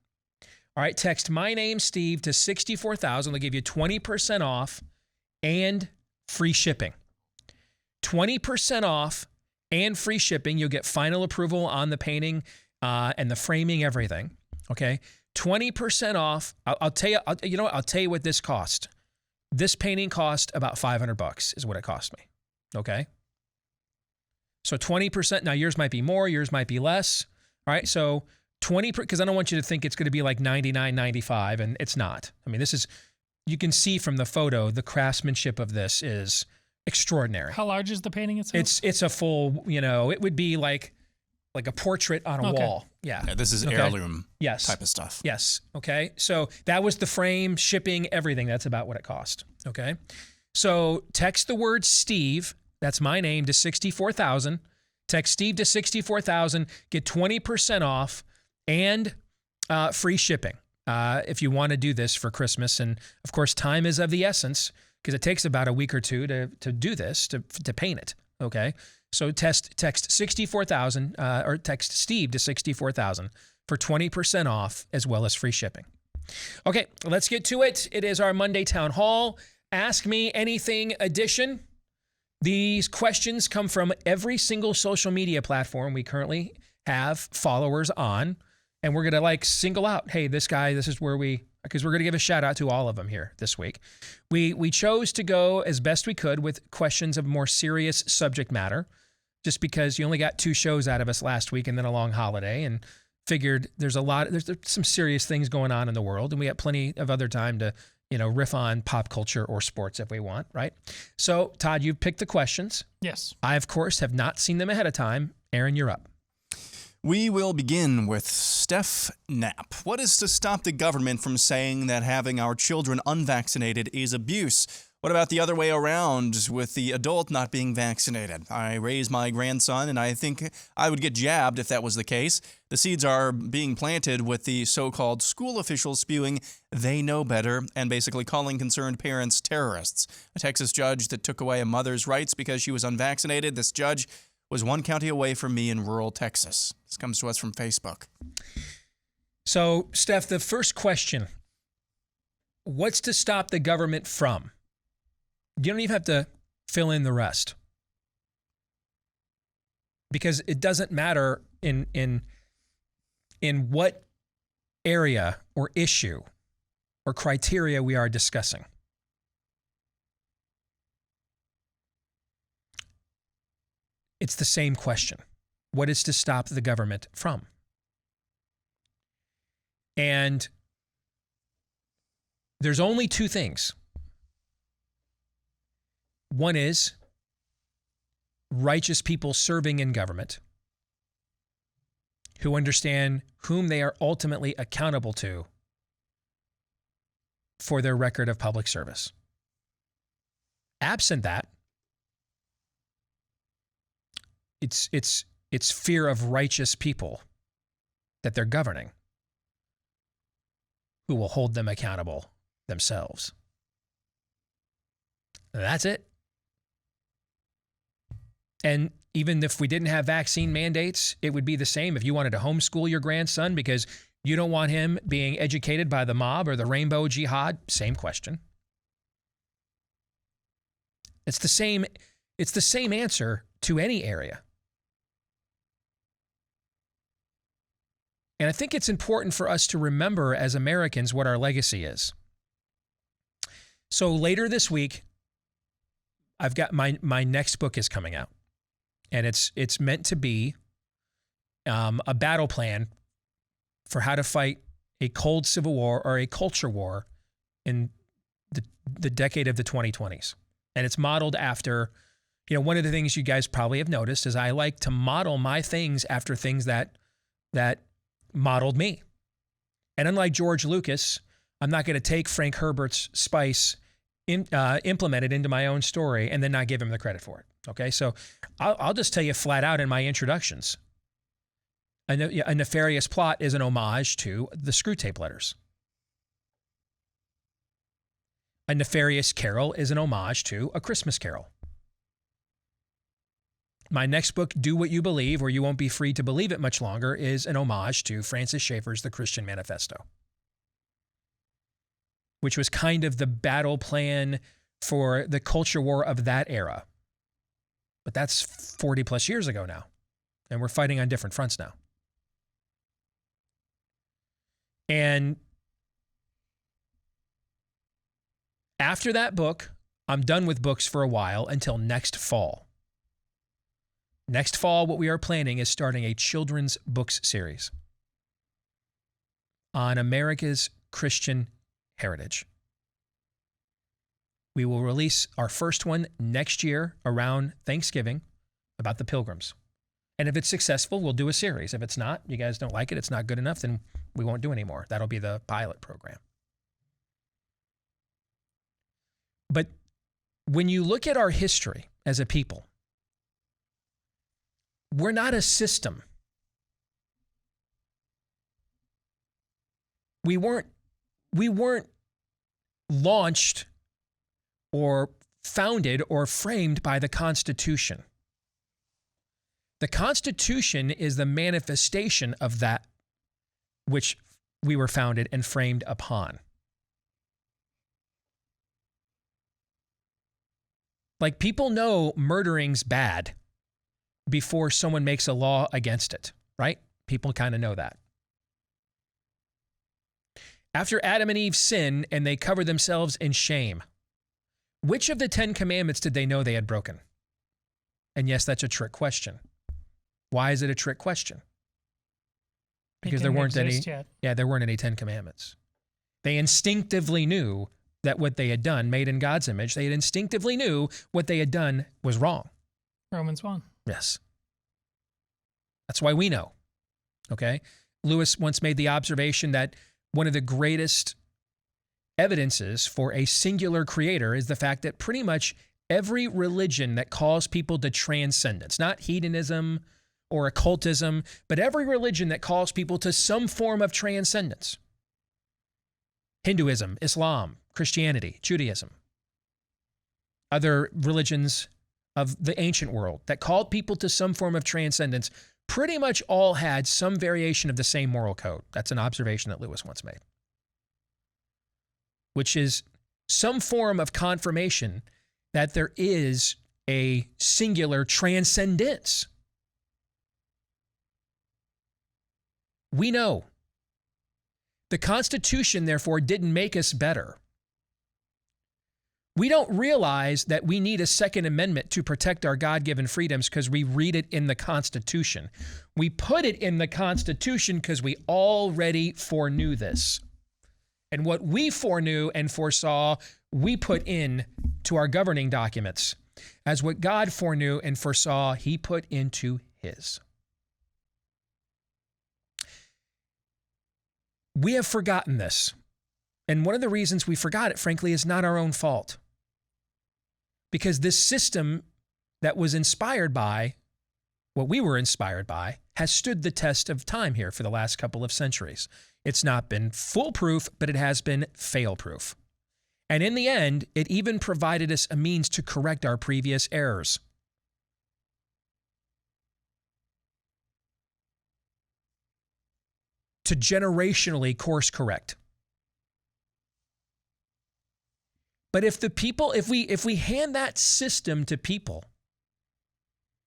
all right, text my name, Steve, to 64,000. They'll give you 20% off and free shipping. 20% off and free shipping. You'll get final approval on the painting and the framing, everything, okay? 20% off. I'll tell you, I'll tell you what this cost. This painting cost about $500 is what it cost me. Okay. So 20%. Now yours might be more, yours might be less. All right. So 20%, because I don't want you to think it's going to be like $99.95, and it's not. I mean, you can see from the photo, the craftsmanship of this is extraordinary. How large is the painting itself? It's a full, it would be like a portrait on a wall. Yeah. This is heirloom type of stuff. Yes. Okay. So that was the frame, shipping, everything. That's about what it cost. Okay. So text the word Steve, that's my name, to 64,000. Text Steve to 64,000, get 20% off and free shipping if you want to do this for Christmas. And of course, time is of the essence because it takes about a week or two to do this, to paint it. Okay. So text 64,000 or text Steve to 64,000 for 20% off as well as free shipping. Okay, let's get to it. It is our Monday Town Hall Ask Me Anything edition. These questions come from every single social media platform we currently have followers on, and we're going to single out, hey, this guy, this is where because we're going to give a shout out to all of them here this week. We chose to go as best we could with questions of more serious subject matter, just because you only got 2 shows out of us last week and then a long holiday, and figured there's some serious things going on in the world, and we got plenty of other time to, riff on pop culture or sports if we want, right? So, Todd, you've picked the questions. Yes. I, of course, have not seen them ahead of time. Aaron, you're up. We will begin with Steph Knapp. What is to stop the government from saying that having our children unvaccinated is abuse? What about the other way around with the adult not being vaccinated? I raise my grandson, and I think I would get jabbed if that was the case. The seeds are being planted with the so-called school officials spewing they know better and basically calling concerned parents terrorists. A Texas judge that took away a mother's rights because she was unvaccinated. This judge was 1 county away from me in rural Texas. This comes to us from Facebook. So, Steph, the first question, what's to stop the government from? You don't even have to fill in the rest, because it doesn't matter in what area or issue or criteria we are discussing. It's the same question. What is to stop the government from? And there's only 2 things. One is righteous people serving in government who understand whom they are ultimately accountable to for their record of public service. Absent that, it's fear of righteous people that they're governing who will hold them accountable themselves. That's it. And even if we didn't have vaccine mandates, it would be the same if you wanted to homeschool your grandson because you don't want him being educated by the mob or the rainbow jihad. Same question. It's the same answer to any area. And I think it's important for us to remember as Americans what our legacy is. So later this week, I've got my next book is coming out. And it's meant to be a battle plan for how to fight a cold civil war or a culture war in the decade of the 2020s. And it's modeled after, one of the things you guys probably have noticed is I like to model my things after things that modeled me. And unlike George Lucas, I'm not going to take Frank Herbert's spice, implement it into my own story, and then not give him the credit for it. Okay, so I'll just tell you flat out in my introductions. A nefarious plot is an homage to the Screwtape Letters. A nefarious carol is an homage to A Christmas Carol. My next book, Do What You Believe, or You Won't Be Free to Believe It Much Longer, is an homage to Francis Schaeffer's The Christian Manifesto, which was kind of the battle plan for the culture war of that era. But that's 40 plus years ago now, and we're fighting on different fronts now. And after that book, I'm done with books for a while until next fall. Next fall, what we are planning is starting a children's books series on America's Christian heritage. We will release our first one next year around Thanksgiving about the Pilgrims. And if it's successful, we'll do a series. If it's not, you guys don't like it, it's not good enough, then we won't do any more. That'll be the pilot program. But when you look at our history as a people, we're not a system. We weren't launched or founded or framed by the Constitution. The Constitution is the manifestation of that which we were founded and framed upon. Like, people know murdering's bad before someone makes a law against it, right? People kind of know that. After Adam and Eve sin and they cover themselves in shame, which of the 10 commandments did they know they had broken? And yes, that's a trick question. Why is it a trick question? Because there weren't any. Yeah, there weren't any 10 commandments. They instinctively knew that what they had done, made in God's image, they instinctively knew what they had done was wrong. Romans 1. Yes. That's why we know. Okay? Lewis once made the observation that one of the greatest evidences for a singular creator is the fact that pretty much every religion that calls people to transcendence, not hedonism or occultism, but every religion that calls people to some form of transcendence, Hinduism, Islam, Christianity, Judaism, other religions of the ancient world that called people to some form of transcendence, pretty much all had some variation of the same moral code. That's an observation that Lewis once made, which is some form of confirmation that there is a singular transcendence. We know. The Constitution, therefore, didn't make us better. We don't realize that we need a Second Amendment to protect our God-given freedoms because we read it in the Constitution. We put it in the Constitution because we already foreknew this. And what we foreknew and foresaw, we put in to our governing documents. As what God foreknew and foresaw, he put into his. We have forgotten this. And one of the reasons we forgot it, frankly, is not our own fault. Because this system that was inspired by what we were inspired by has stood the test of time here for the last couple of centuries. It's not been foolproof, but it has been fail-proof. And in the end, it even provided us a means to correct our previous errors. To generationally course correct. But if we hand that system to people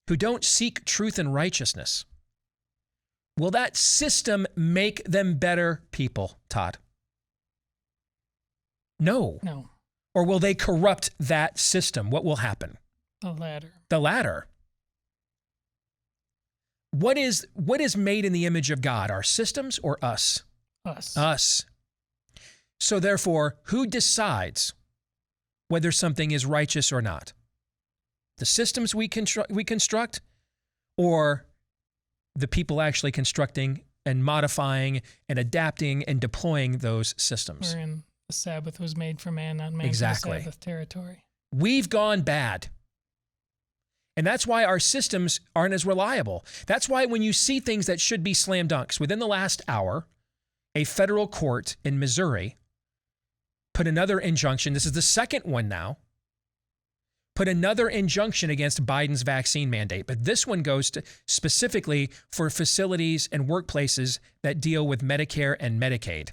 who don't seek truth and righteousness, will that system make them better people, Todd? No. No. Or will they corrupt that system? What will happen? The latter. The latter. what is made in the image of God? Our systems or us? Us. Us. So therefore, who decides whether something is righteous or not? The systems we construct, or the people actually constructing and modifying and adapting and deploying those systems? Wherein the Sabbath was made for man, not man Exactly. for the Sabbath territory. We've gone bad. And that's why our systems aren't as reliable. That's why when you see things that should be slam dunks, within the last hour, a federal court in Missouri put another injunction. This is the second one now. Put another injunction against Biden's vaccine mandate. But this one goes to specifically for facilities and workplaces that deal with Medicare and Medicaid.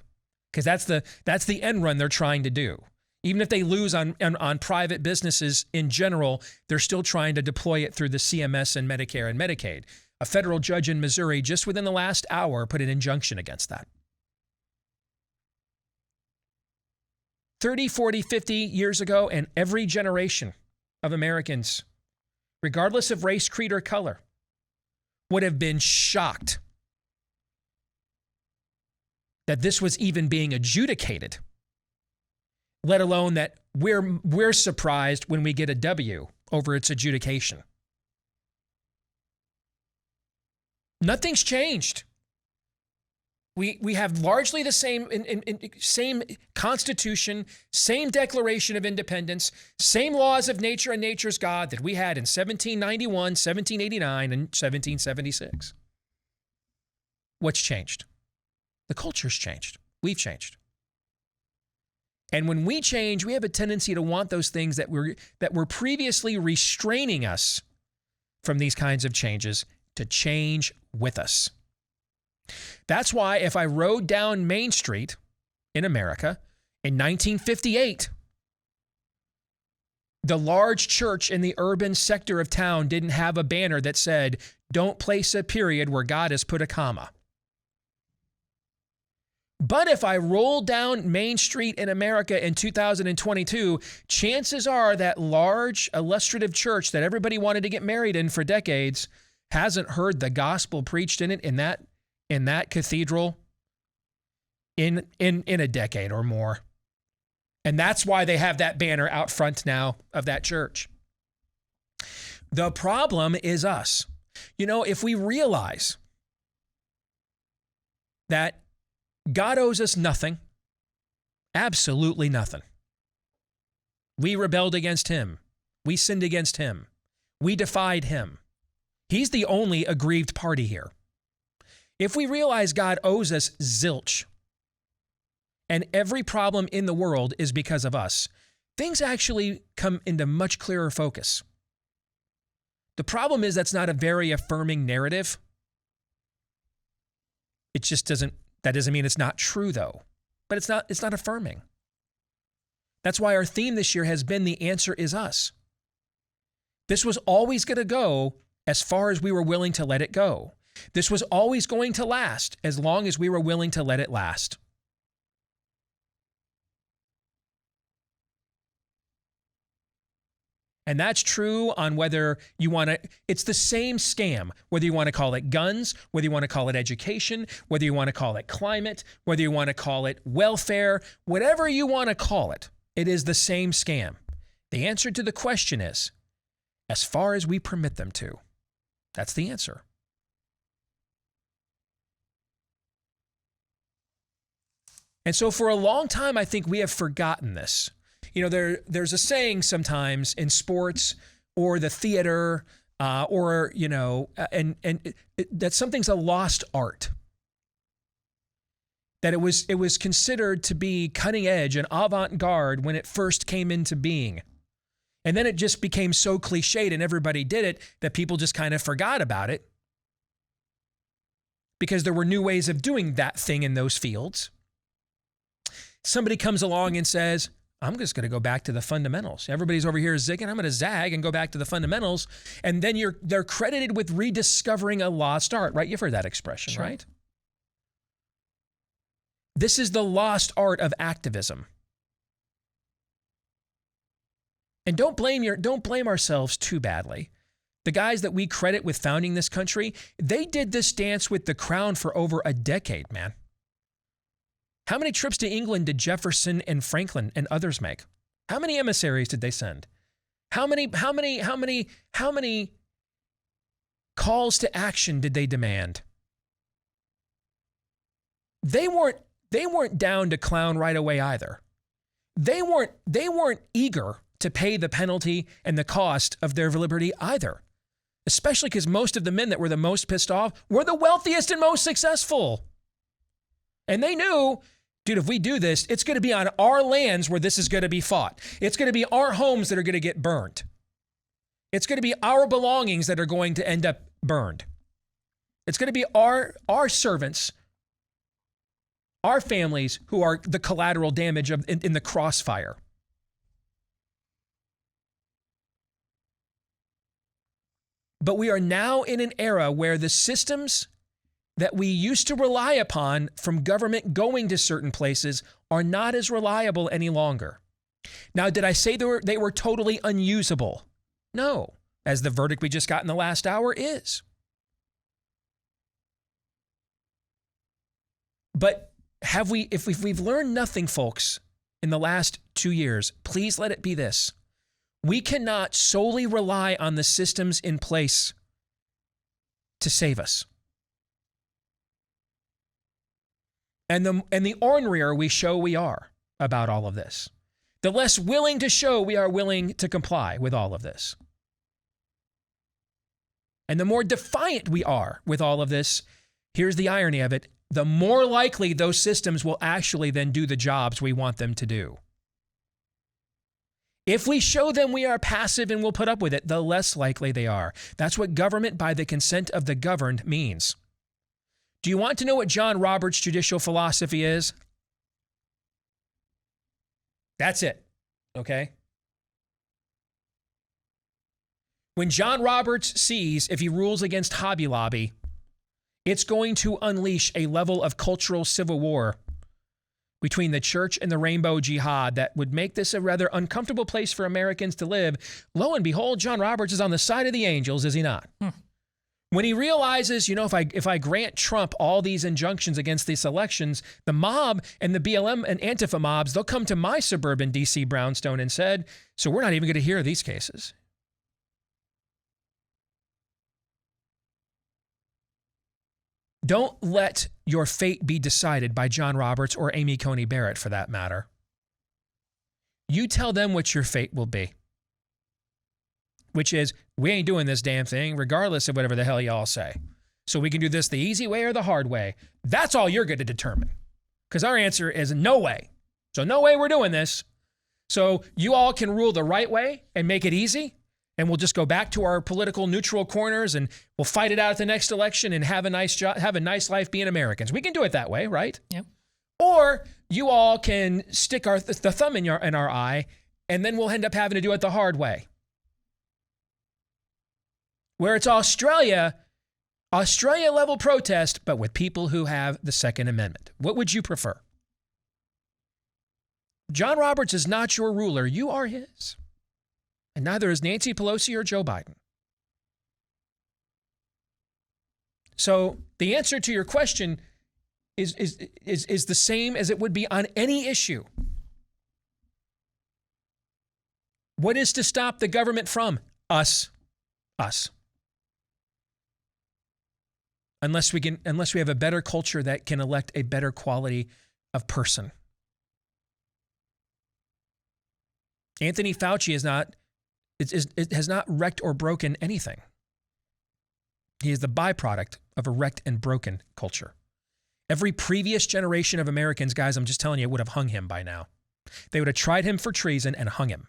Because that's the end run they're trying to do. Even if they lose on private businesses in general, they're still trying to deploy it through the CMS and Medicare and Medicaid. A federal judge in Missouri just within the last hour put an injunction against that. 30, 40, 50 years ago, and every generation of Americans, regardless of race, creed, or color, would have been shocked that this was even being adjudicated, let alone that we're surprised when we get a W over its adjudication. Nothing's changed. We have largely the same Constitution, same Declaration of Independence, same laws of nature and nature's God that we had in 1791, 1789, and 1776. What's changed? The culture's changed. We've changed. And when we change, we have a tendency to want those things that were previously restraining us from these kinds of changes to change with us. That's why if I rode down Main Street in America in 1958, the large church in the urban sector of town didn't have a banner that said, "Don't place a period where God has put a comma." But if I roll down Main Street in America in 2022, chances are that large illustrative church that everybody wanted to get married in for decades hasn't heard the gospel preached in it in that cathedral in a decade or more. And that's why they have that banner out front now of that church. The problem is us. You know, if we realize that God owes us nothing, absolutely nothing. We rebelled against him. We sinned against him. We defied him. He's the only aggrieved party here. If we realize God owes us zilch, and every problem in the world is because of us, things actually come into much clearer focus. The problem is that's not a very affirming narrative. It just that doesn't mean it's not true though, but it's not affirming. That's why our theme this year has been the answer is us. This was always going to go as far as we were willing to let it go. This was always going to last as long as we were willing to let it last. And that's true on whether you want to, it's the same scam, whether you want to call it guns, whether you want to call it education, whether you want to call it climate, whether you want to call it welfare, whatever you want to call it, it is the same scam. The answer to the question is, as far as we permit them to. That's the answer. And so for a long time, I think we have forgotten this. You know, there's a saying sometimes in sports or the theater or, you know, and that something's a lost art. That it was considered to be cutting edge and avant-garde when it first came into being. And then it just became so cliched and everybody did it that people just kind of forgot about it because there were new ways of doing that thing in those fields. Somebody comes along and says, I'm just going to go back to the fundamentals. Everybody's over here zigging. I'm going to zag and go back to the fundamentals. And then they're credited with rediscovering a lost art, right? You've heard that expression, sure. Right? This is the lost art of activism. And don't blame ourselves too badly. the guys that we credit with founding this country, they did this dance with the crown for over a decade, man. How many trips to England did Jefferson and Franklin and others make? How many emissaries did they send? How many calls to action did they demand? They weren't down to clown right away either. They weren't eager to pay the penalty and the cost of their liberty either. Especially because most of the men that were the most pissed off were the wealthiest and most successful. And they knew, dude, if we do this, it's going to be on our lands where this is going to be fought. It's going to be our homes that are going to get burned. It's going to be our belongings that are going to end up burned. It's going to be our servants, our families who are the collateral damage in the crossfire. But we are now in an era where the systems that we used to rely upon from government going to certain places are not as reliable any longer. Now, did I say they were totally unusable? No, as the verdict we just got in the last hour is. But if we've learned nothing, folks, in the last 2 years, please let it be this. We cannot solely rely on the systems in place to save us. And the ornerier we show we are about all of this, the less willing to show we are willing to comply with all of this. And the more defiant we are with all of this, here's the irony of it, the more likely those systems will actually then do the jobs we want them to do. If we show them we are passive and will put up with it, the less likely they are. That's what government by the consent of the governed means. Do you want to know what John Roberts' judicial philosophy is? That's it, okay? When John Roberts sees if he rules against Hobby Lobby, it's going to unleash a level of cultural civil war between the church and the rainbow jihad that would make this a rather uncomfortable place for Americans to live. Lo and behold, John Roberts is on the side of the angels, is he not? When he realizes, if I grant Trump all these injunctions against these elections, the mob and the BLM and Antifa mobs, they'll come to my suburban DC brownstone and said, so we're not even going to hear these cases. Don't let your fate be decided by John Roberts or Amy Coney Barrett, for that matter. You tell them what your fate will be, which is, we ain't doing this damn thing, regardless of whatever the hell y'all say. So we can do this the easy way or the hard way. That's all you're going to determine, because our answer is no way. So no way we're doing this. So you all can rule the right way and make it easy, and we'll just go back to our political neutral corners and we'll fight it out at the next election and have a nice job, have a nice life being Americans. We can do it that way, right? Yep. Or you all can stick the thumb in our eye, and then we'll end up having to do it the hard way. Where it's Australia level protest, but with people who have the Second Amendment. What would you prefer? John Roberts is not your ruler. You are his. And neither is Nancy Pelosi or Joe Biden. So the answer to your question is the same as it would be on any issue. What is to stop the government from? Us. Unless we have a better culture that can elect a better quality of person. Anthony Fauci has not wrecked or broken anything. He is the byproduct of a wrecked and broken culture. Every previous generation of Americans, guys, I'm just telling you, would have hung him by now. They would have tried him for treason and hung him.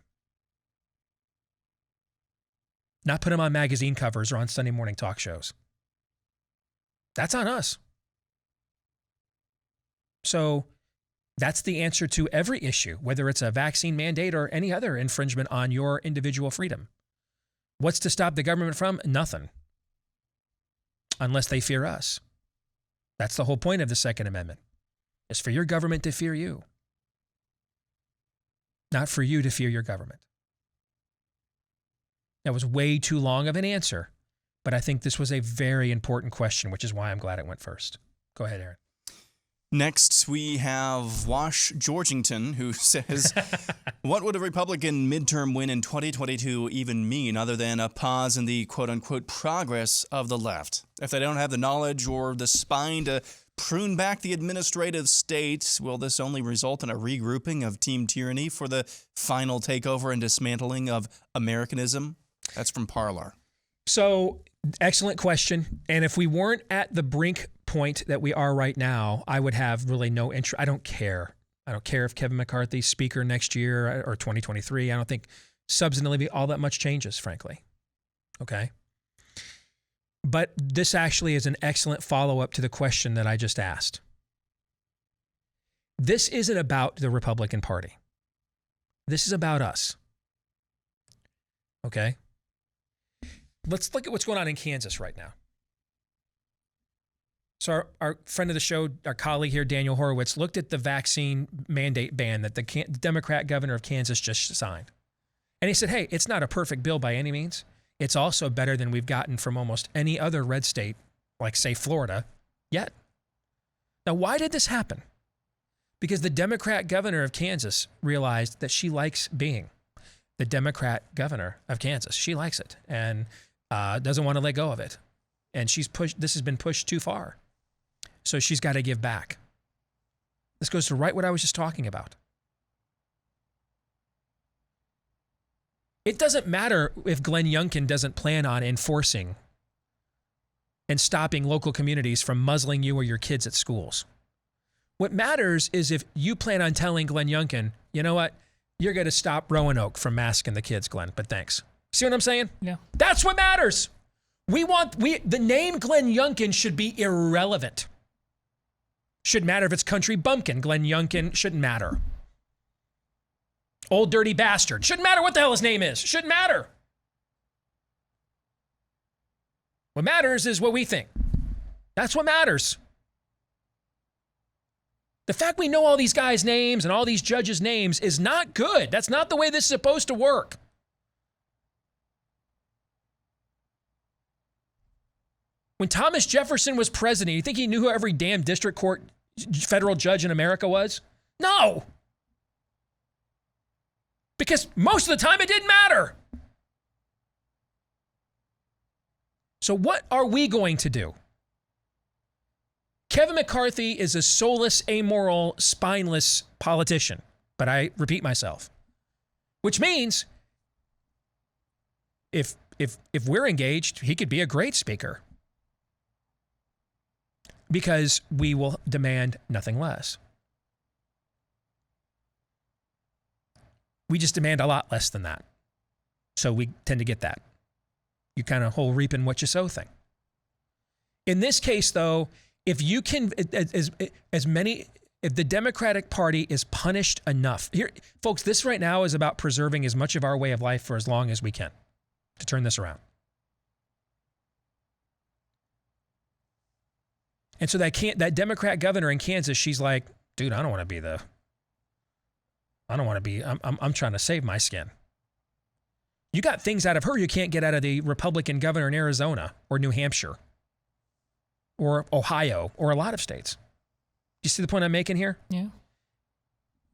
Not put him on magazine covers or on Sunday morning talk shows. That's on us. So that's the answer to every issue, whether it's a vaccine mandate or any other infringement on your individual freedom. What's to stop the government from? Nothing. Unless they fear us. That's the whole point of the Second Amendment, is for your government to fear you, not for you to fear your government. That was way too long of an answer, but I think this was a very important question, which is why I'm glad it went first. Go ahead, Aaron. Next, we have Wash Georgington, who says, what would a Republican midterm win in 2022 even mean other than a pause in the quote-unquote progress of the left? If they don't have the knowledge or the spine to prune back the administrative state, will this only result in a regrouping of team tyranny for the final takeover and dismantling of Americanism? That's from Parlor. So, excellent question. And if we weren't at the brink point that we are right now, I would have really no interest. I don't care. I don't care if Kevin McCarthy's speaker next year or 2023. I don't think substantively all that much changes, frankly. Okay? But this actually is an excellent follow-up to the question that I just asked. This isn't about the Republican Party. This is about us. Okay? Let's look at what's going on in Kansas right now. So our friend of the show, our colleague here, Daniel Horowitz, looked at the vaccine mandate ban that the Democrat governor of Kansas just signed. And he said, hey, it's not a perfect bill by any means. It's also better than we've gotten from almost any other red state, like, say, Florida, yet. Now, why did this happen? Because the Democrat governor of Kansas realized that she likes being the Democrat governor of Kansas. She likes it and doesn't want to let go of it. And this has been pushed too far. So she's got to give back. This goes to right what I was just talking about. It doesn't matter if Glenn Youngkin doesn't plan on enforcing and stopping local communities from muzzling you or your kids at schools. What matters is if you plan on telling Glenn Youngkin, you know what, you're going to stop Roanoke from masking the kids, Glenn, but thanks. See what I'm saying? Yeah. That's what matters. The name Glenn Youngkin should be irrelevant. Shouldn't matter if it's Country Bumpkin. Glenn Youngkin shouldn't matter. Old Dirty Bastard. Shouldn't matter what the hell his name is. Shouldn't matter. What matters is what we think. That's what matters. The fact we know all these guys' names and all these judges' names is not good. That's not the way this is supposed to work. When Thomas Jefferson was president, you think he knew who every damn district court federal judge in America was? No. Because most of the time it didn't matter. So what are we going to do? Kevin McCarthy is a soulless, amoral, spineless politician. But I repeat myself. Which means if we're engaged, he could be a great speaker. Because we will demand nothing less. We just demand a lot less than that. So we tend to get that. You kind of whole reaping what you sow thing. In this case, though, if you can, if the Democratic Party is punished enough, here, folks, this right now is about preserving as much of our way of life for as long as we can to turn this around. And so that Democrat governor in Kansas, she's like, dude, I'm trying to save my skin. You got things out of her you can't get out of the Republican governor in Arizona or New Hampshire or Ohio or a lot of states. You see the point I'm making here? Yeah.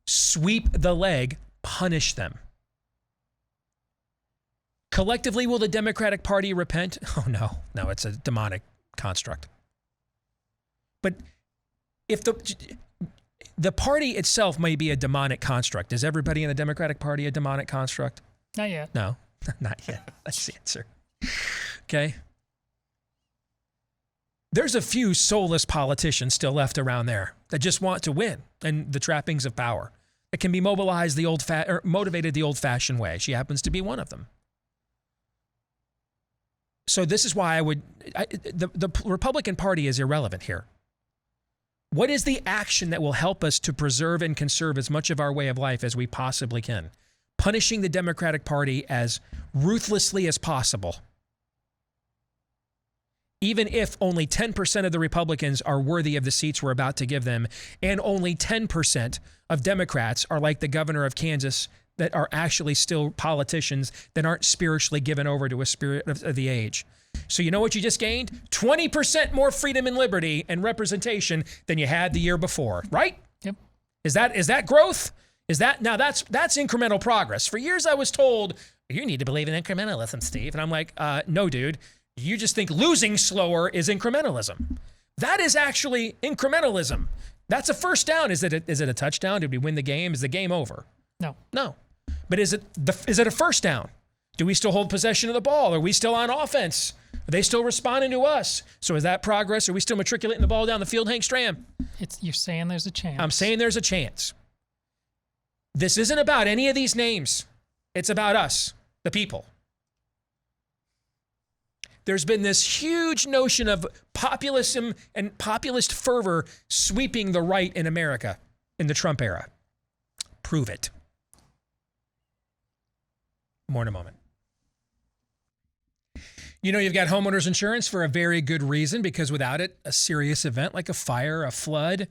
Sweep the leg, punish them. Collectively, will the Democratic Party repent? Oh, no, it's a demonic construct. But if the party itself may be a demonic construct, is everybody in the Democratic Party a demonic construct? Not yet. No, not yet. That's the answer. Okay. There's a few soulless politicians still left around there that just want to win and the trappings of power. That can be mobilized motivated the old-fashioned way. She happens to be one of them. So this is why the Republican Party is irrelevant here. What is the action that will help us to preserve and conserve as much of our way of life as we possibly can? Punishing the Democratic Party as ruthlessly as possible. Even if only 10% of the Republicans are worthy of the seats we're about to give them, and only 10% of Democrats are like the governor of Kansas that are actually still politicians that aren't spiritually given over to a spirit of the age. So you know what you just gained? 20% more freedom and liberty and representation than you had the year before, right? Yep. Is that growth? Now that's incremental progress. For years I was told, you need to believe in incrementalism, Steve. And I'm like, no, dude, you just think losing slower is incrementalism. That is actually incrementalism. That's a first down. Is it a touchdown? Did we win the game? Is the game over? No. But is it a first down? Do we still hold possession of the ball? Are we still on offense? Are they still responding to us? So is that progress? Are we still matriculating the ball down the field, Hank Stram? You're saying there's a chance. I'm saying there's a chance. This isn't about any of these names. It's about us, the people. There's been this huge notion of populism and populist fervor sweeping the right in America in the Trump era. Prove it. More in a moment. You know, you've got homeowners insurance for a very good reason, because without it, a serious event like a fire, a flood,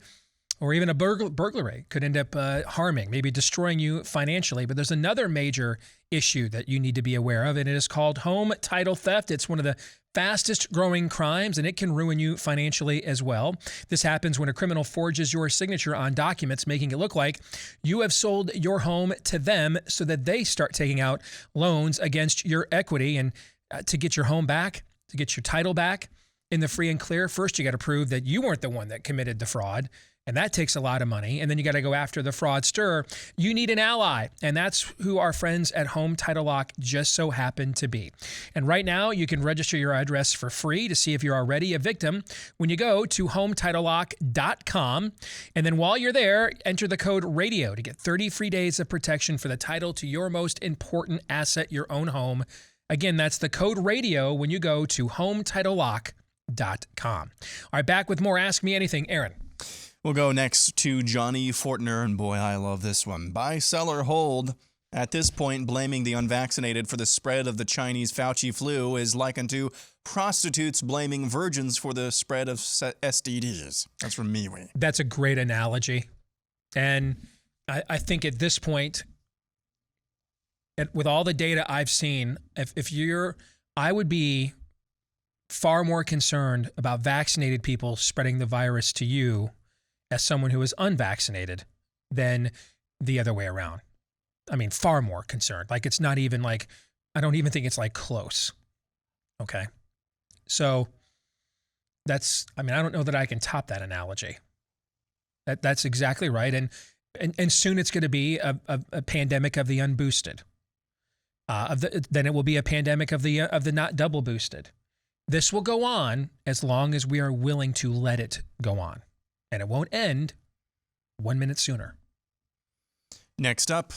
or even a burglary could end up harming, maybe destroying you financially. But there's another major issue that you need to be aware of, and it is called home title theft. It's one of the fastest growing crimes, and it can ruin you financially as well. This happens when a criminal forges your signature on documents, making it look like you have sold your home to them so that they start taking out loans against your equity. And to get your home back, to get your title back in the free and clear, first you got to prove that you weren't the one that committed the fraud. And that takes a lot of money. And then you got to go after the fraudster. You need an ally. And that's who our friends at Home Title Lock just so happen to be. And right now, you can register your address for free to see if you're already a victim when you go to HomeTitleLock.com. And then while you're there, enter the code RADIO to get 30 free days of protection for the title to your most important asset, your own home. Again, that's the code RADIO when you go to HomeTitleLock.com. All right, back with more Ask Me Anything. Aaron. We'll go next to Johnny Fortner, and boy, I love this one. Buy, sell, or hold. At this point, blaming the unvaccinated for the spread of the Chinese Fauci flu is likened to prostitutes blaming virgins for the spread of STDs. That's from MeWe. That's a great analogy. And I think at this point, with all the data I've seen, I would be far more concerned about vaccinated people spreading the virus to you as someone who is unvaccinated than the other way around. I mean, far more concerned. Like, it's not even like, I don't even think it's like close. Okay. So I don't know that I can top that analogy. That's exactly right. And soon it's going to be a pandemic of the unboosted. Then it will be a pandemic of the not double boosted. This will go on as long as we are willing to let it go on. And it won't end 1 minute sooner. Next up,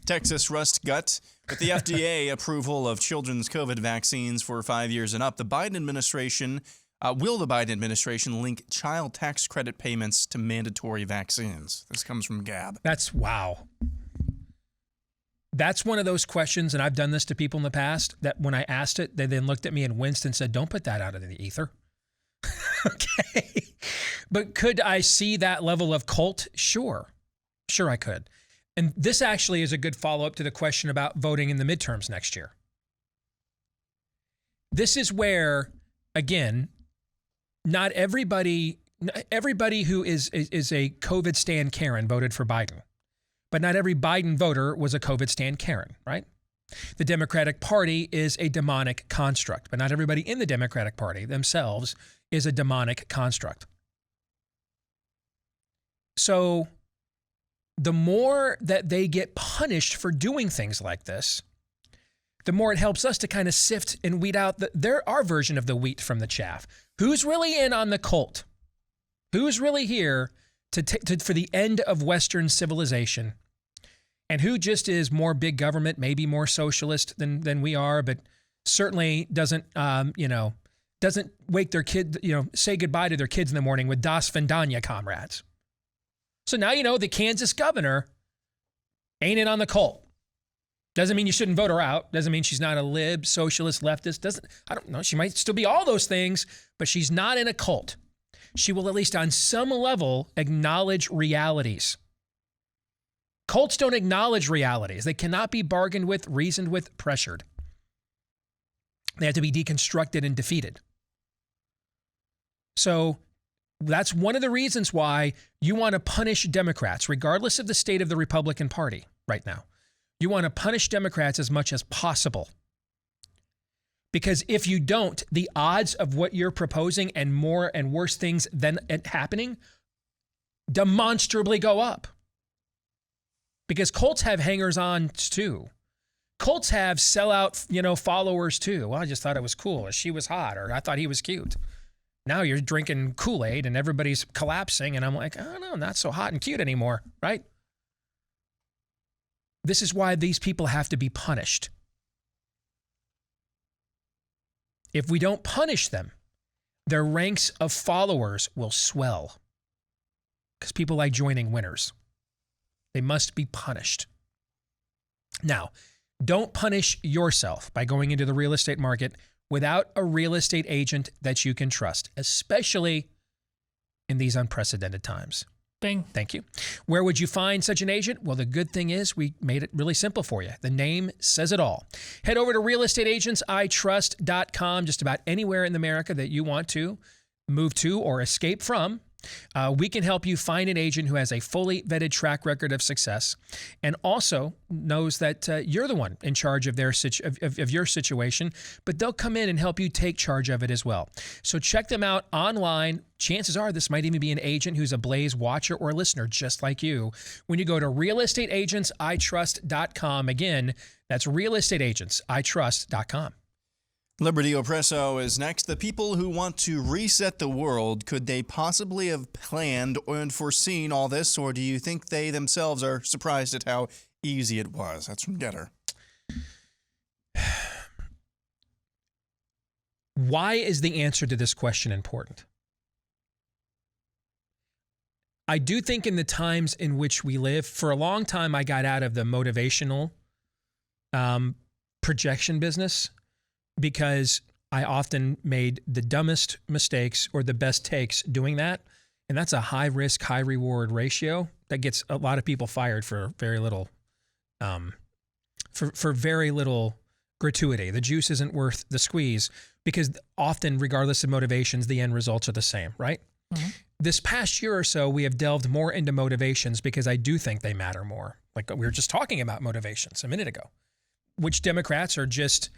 Texas rust gut. With the FDA approval of children's COVID vaccines for 5 years and up, will the Biden administration link child tax credit payments to mandatory vaccines? This comes from Gab. Wow. That's one of those questions, and I've done this to people in the past, that when I asked it, they then looked at me and winced and said, don't put that out into the ether. Okay. But could I see that level of cult? Sure I could. And this actually is a good follow-up to the question about voting in the midterms next year. This is where, again, not everybody who is a COVID stan Karen voted for Biden. But not every Biden voter was a COVID stan Karen, right? The Democratic Party is a demonic construct, but not everybody in the Democratic Party themselves is a demonic construct. So the more that they get punished for doing things like this, the more it helps us to kind of sift and weed out our version of the wheat from the chaff. Who's really in on the cult? Who's really here for the end of Western civilization? And who just is more big government, maybe more socialist than we are, but certainly doesn't wake their kid, say goodbye to their kids in the morning with Das Vendanya, comrades. So now the Kansas governor ain't in on the cult. Doesn't mean you shouldn't vote her out. Doesn't mean she's not a lib, socialist, leftist. I don't know. She might still be all those things, but she's not in a cult. She will at least on some level acknowledge realities. Cults don't acknowledge realities. They cannot be bargained with, reasoned with, pressured. They have to be deconstructed and defeated. So that's one of the reasons why you want to punish Democrats, regardless of the state of the Republican Party right now. You want to punish Democrats as much as possible. Because if you don't, the odds of what you're proposing and more and worse things than happening demonstrably go up. Because cults have hangers-on too. Cults have sellout, followers too. Well, I just thought it was cool, or she was hot, or I thought he was cute. Now you're drinking Kool-Aid and everybody's collapsing, and I'm like, oh no, not so hot and cute anymore, right? This is why these people have to be punished. If we don't punish them, their ranks of followers will swell. Because people like joining winners. They must be punished. Now, don't punish yourself by going into the real estate market without a real estate agent that you can trust, especially in these unprecedented times. Bing. Thank you. Where would you find such an agent? Well, the good thing is we made it really simple for you. The name says it all. Head over to realestateagentsitrust.com, just about anywhere in America that you want to move to or escape from. We can help you find an agent who has a fully vetted track record of success and also knows that you're the one in charge of of your situation, but they'll come in and help you take charge of it as well. So check them out online. Chances are this might even be an agent who's a Blaze watcher or listener just like you. When you go to realestateagentsitrust.com, again, that's realestateagentsitrust.com. Liberty Oppresso is next. The people who want to reset the world, could they possibly have planned and foreseen all this, or do you think they themselves are surprised at how easy it was? That's from Getter. Why is the answer to this question important? I do think in the times in which we live, for a long time I got out of the motivational projection business, because I often made the dumbest mistakes or the best takes doing that. And that's a high risk, high reward ratio that gets a lot of people fired for very little, for very little gratuity. The juice isn't worth the squeeze, because often, regardless of motivations, the end results are the same, right? Mm-hmm. This past year or so, we have delved more into motivations because I do think they matter more. Like we were just talking about motivations a minute ago, which Democrats are just,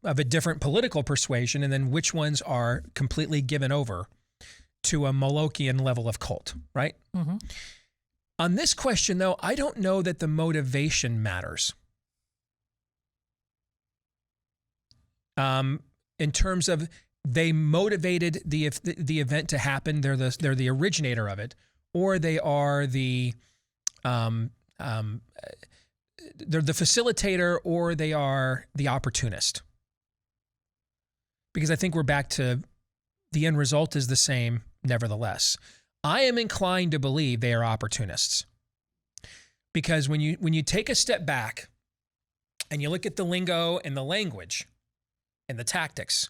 of a different political persuasion, and then which ones are completely given over to a Molochian level of cult, right? Mm-hmm. On this question, though, I don't know that the motivation matters. In terms of they motivated the event to happen, they're the originator of it, or they are they're the facilitator, or they are the opportunist. Because I think we're back to the end result is the same, nevertheless. I am inclined to believe they are opportunists. Because when you take a step back and you look at the lingo and the language and the tactics,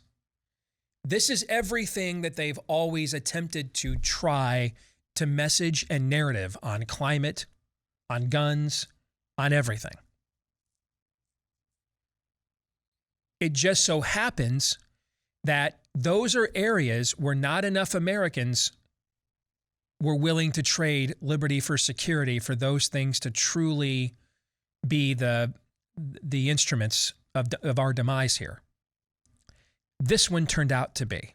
this is everything that they've always attempted to try to message and narrative on climate, on guns, on everything. It just so happens that those are areas where not enough Americans were willing to trade liberty for security for those things to truly be the instruments of our demise here. This one turned out to be.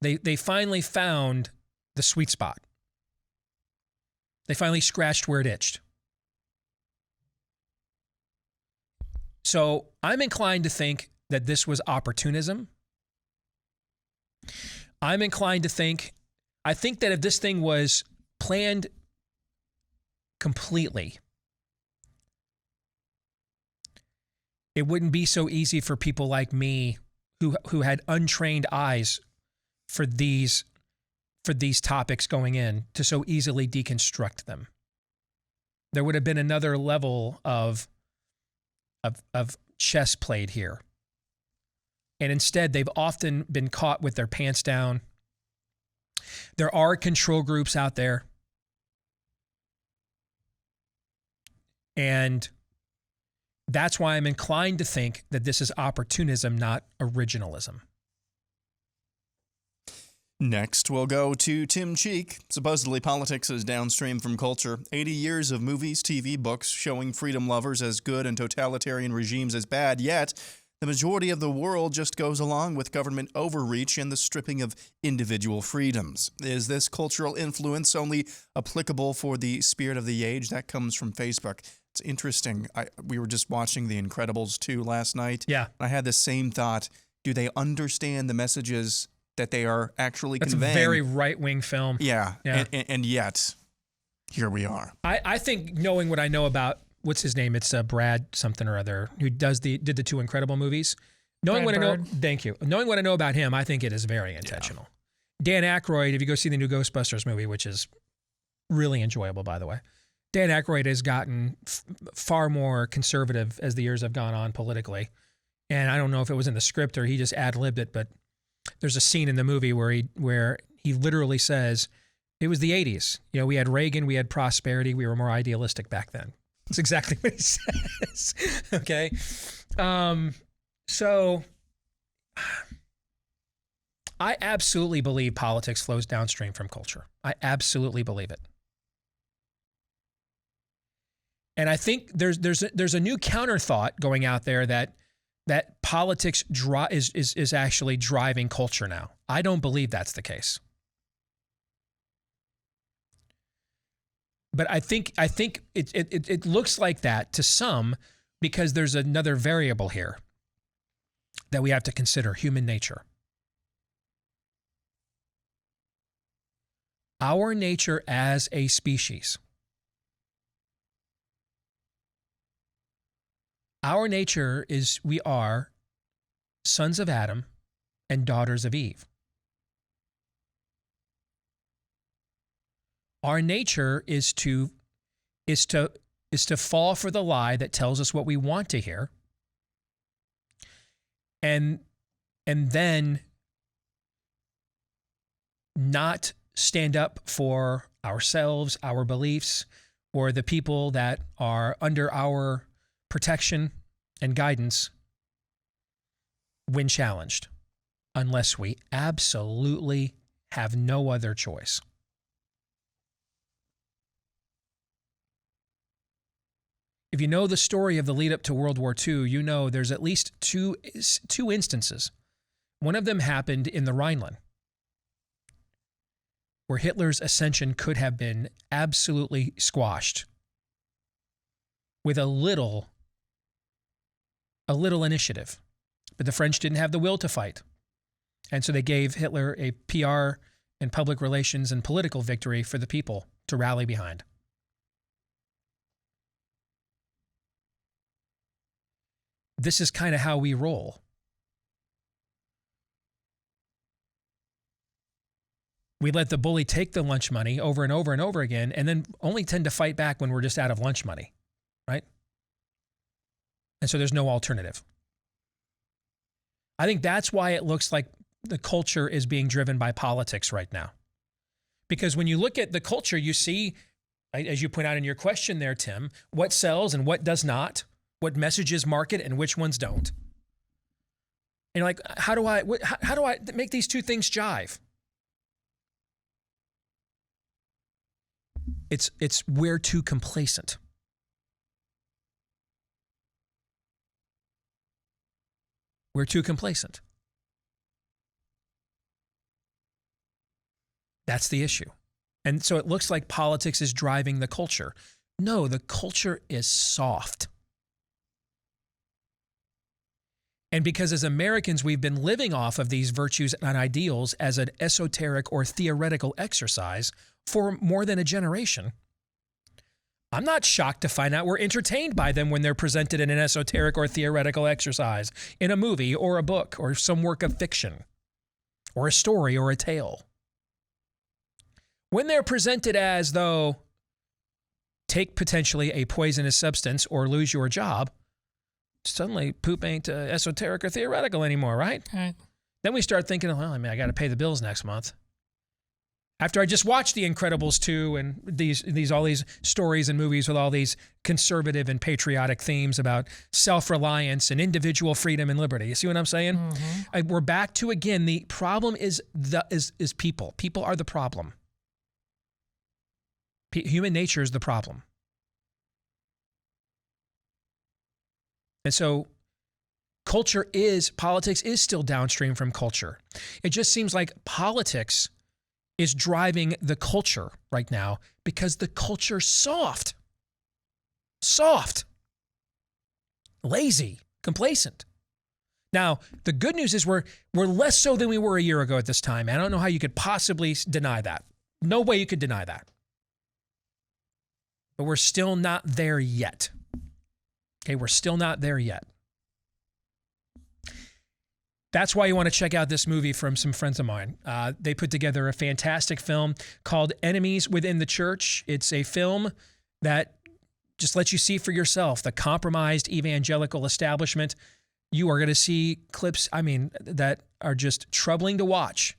They finally found the sweet spot. They finally scratched where it itched. So I'm inclined to think that this was opportunism. I'm inclined to think, I think that if this thing was planned completely, it wouldn't be so easy for people like me who had untrained eyes for these topics going in to so easily deconstruct them. There would have been another level of chess played here. And instead, they've often been caught with their pants down. There are control groups out there. And that's why I'm inclined to think that this is opportunism, not originalism. Next, we'll go to Tim Cheek. Supposedly, politics is downstream from culture. 80 years of movies, TV, books showing freedom lovers as good and totalitarian regimes as bad, yet the majority of the world just goes along with government overreach and the stripping of individual freedoms. Is this cultural influence only applicable for the spirit of the age? That comes from Facebook. It's interesting. We were just watching The Incredibles 2 last night. Yeah. I had the same thought. Do they understand the messages that they are actually conveying? That's a very right-wing film. Yeah. Yeah. And yet, here we are. I think knowing what I know about, what's his name? It's Brad something or other, who did the two Incredible movies. Knowing Brad what I know, Bird. thank you. Knowing what I know about him, I think it is very intentional. Dan Aykroyd, if you go see the new Ghostbusters movie, which is really enjoyable, by the way, Dan Aykroyd has gotten far more conservative as the years have gone on politically. And I don't know if it was in the script or he just ad-libbed it, but there's a scene in the movie where he literally says, it was the 80s. You know, we had Reagan, we had prosperity, we were more idealistic back then. That's exactly what he says. Okay. So I absolutely believe politics flows downstream from culture. I absolutely believe it. And I think there's a new counter thought going out there that politics is actually driving culture now. I don't believe that's the case. But I think it looks like that to some because there's another variable here that we have to consider: human nature. Our nature as a species. Our nature is we are sons of Adam and daughters of Eve. Our nature is to fall for the lie that tells us what we want to hear, and then not stand up for ourselves, our beliefs, or the people that are under our protection and guidance when challenged, unless we absolutely have no other choice. If you know the story of the lead up to World War II, you know there's at least two instances. One of them happened in the Rhineland, where Hitler's ascension could have been absolutely squashed with a little initiative. But the French didn't have the will to fight. And so they gave Hitler a PR and public relations and political victory for the people to rally behind. This is kind of how we roll. We let the bully take the lunch money over and over and over again, and then only tend to fight back when we're just out of lunch money, right? And so there's no alternative. I think that's why it looks like the culture is being driven by politics right now. Because when you look at the culture, you see, as you point out in your question there, Tim, what sells and what does not, what messages market and which ones don't. And you're like, how do I make these two things jive? It's we're too complacent. We're too complacent. That's the issue. And so it looks like politics is driving the culture. No, the culture is soft. And because as Americans, we've been living off of these virtues and ideals as an esoteric or theoretical exercise for more than a generation, I'm not shocked to find out we're entertained by them when they're presented in an esoteric or theoretical exercise, in a movie or a book or some work of fiction or a story or a tale. When they're presented as though take potentially a poisonous substance or lose your job, suddenly poop ain't esoteric or theoretical anymore, right? Right. Then we start thinking, well, I got to pay the bills next month. After I just watched The Incredibles 2 and all these stories and movies with all these conservative and patriotic themes about self-reliance and individual freedom and liberty. You see what I'm saying? Mm-hmm. We're back to, again, the problem is people. People are the problem. Human nature is the problem. And so politics is still downstream from culture. It just seems like politics is driving the culture right now because the culture's soft, lazy, complacent. Now, the good news is we're less so than we were a year ago at this time. I don't know how you could possibly deny that. No way you could deny that. But we're still not there yet. Okay, we're still not there yet. That's why you want to check out this movie from some friends of mine. They put together a fantastic film called Enemies Within the Church. It's a film that just lets you see for yourself the compromised evangelical establishment. You are going to see clips, that are just troubling to watch.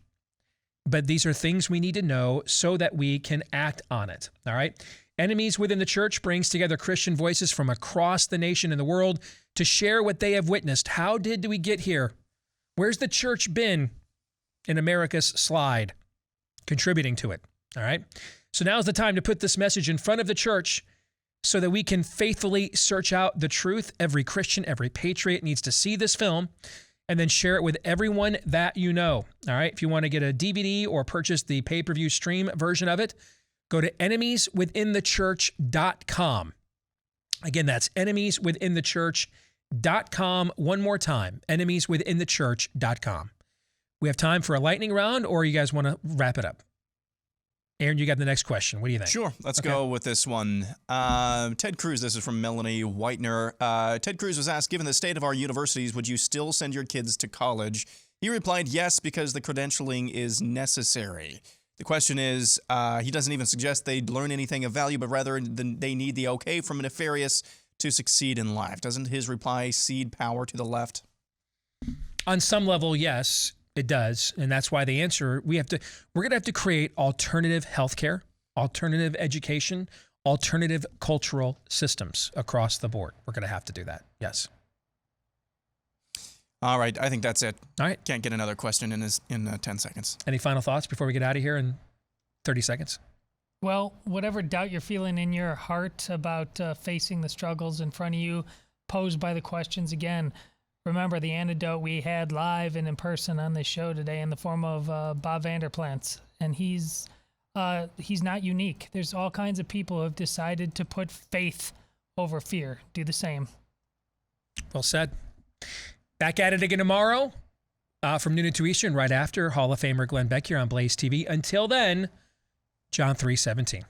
But these are things we need to know so that we can act on it. All right? Enemies Within the Church brings together Christian voices from across the nation and the world to share what they have witnessed. How did we get here? Where's the church been in America's slide, contributing to it? All right. So now's the time to put this message in front of the church so that we can faithfully search out the truth. Every Christian, every patriot needs to see this film and then share it with everyone that you know. All right. If you want to get a DVD or purchase the pay-per-view stream version of it, go to enemieswithinthechurch.com. Again, that's enemieswithinthechurch.com. One more time, enemieswithinthechurch.com. We have time for a lightning round, or you guys want to wrap it up? Aaron, you got the next question. What do you think? Sure. Let's go with this one. Ted Cruz, this is from Melanie Whitener. Ted Cruz was asked, given the state of our universities, would you still send your kids to college? He replied, yes, because the credentialing is necessary. The question is, he doesn't even suggest they'd learn anything of value, but rather they need the okay from a nefarious to succeed in life. Doesn't his reply cede power to the left? On some level, yes, it does. And that's why the answer, we're going to have to create alternative healthcare, alternative education, alternative cultural systems across the board. We're going to have to do that. Yes. All right. I think that's it. All right. Can't get another question in 10 seconds. Any final thoughts before we get out of here in 30 seconds? Well, whatever doubt you're feeling in your heart about facing the struggles in front of you posed by the questions, again, remember the antidote we had live and in person on this show today in the form of Vander Plaats. And he's not unique. There's all kinds of people who have decided to put faith over fear. Do the same. Well said. Back at it again tomorrow from noon to 2 Eastern, right after Hall of Famer Glenn Beck here on Blaze TV. Until then, John 3:17.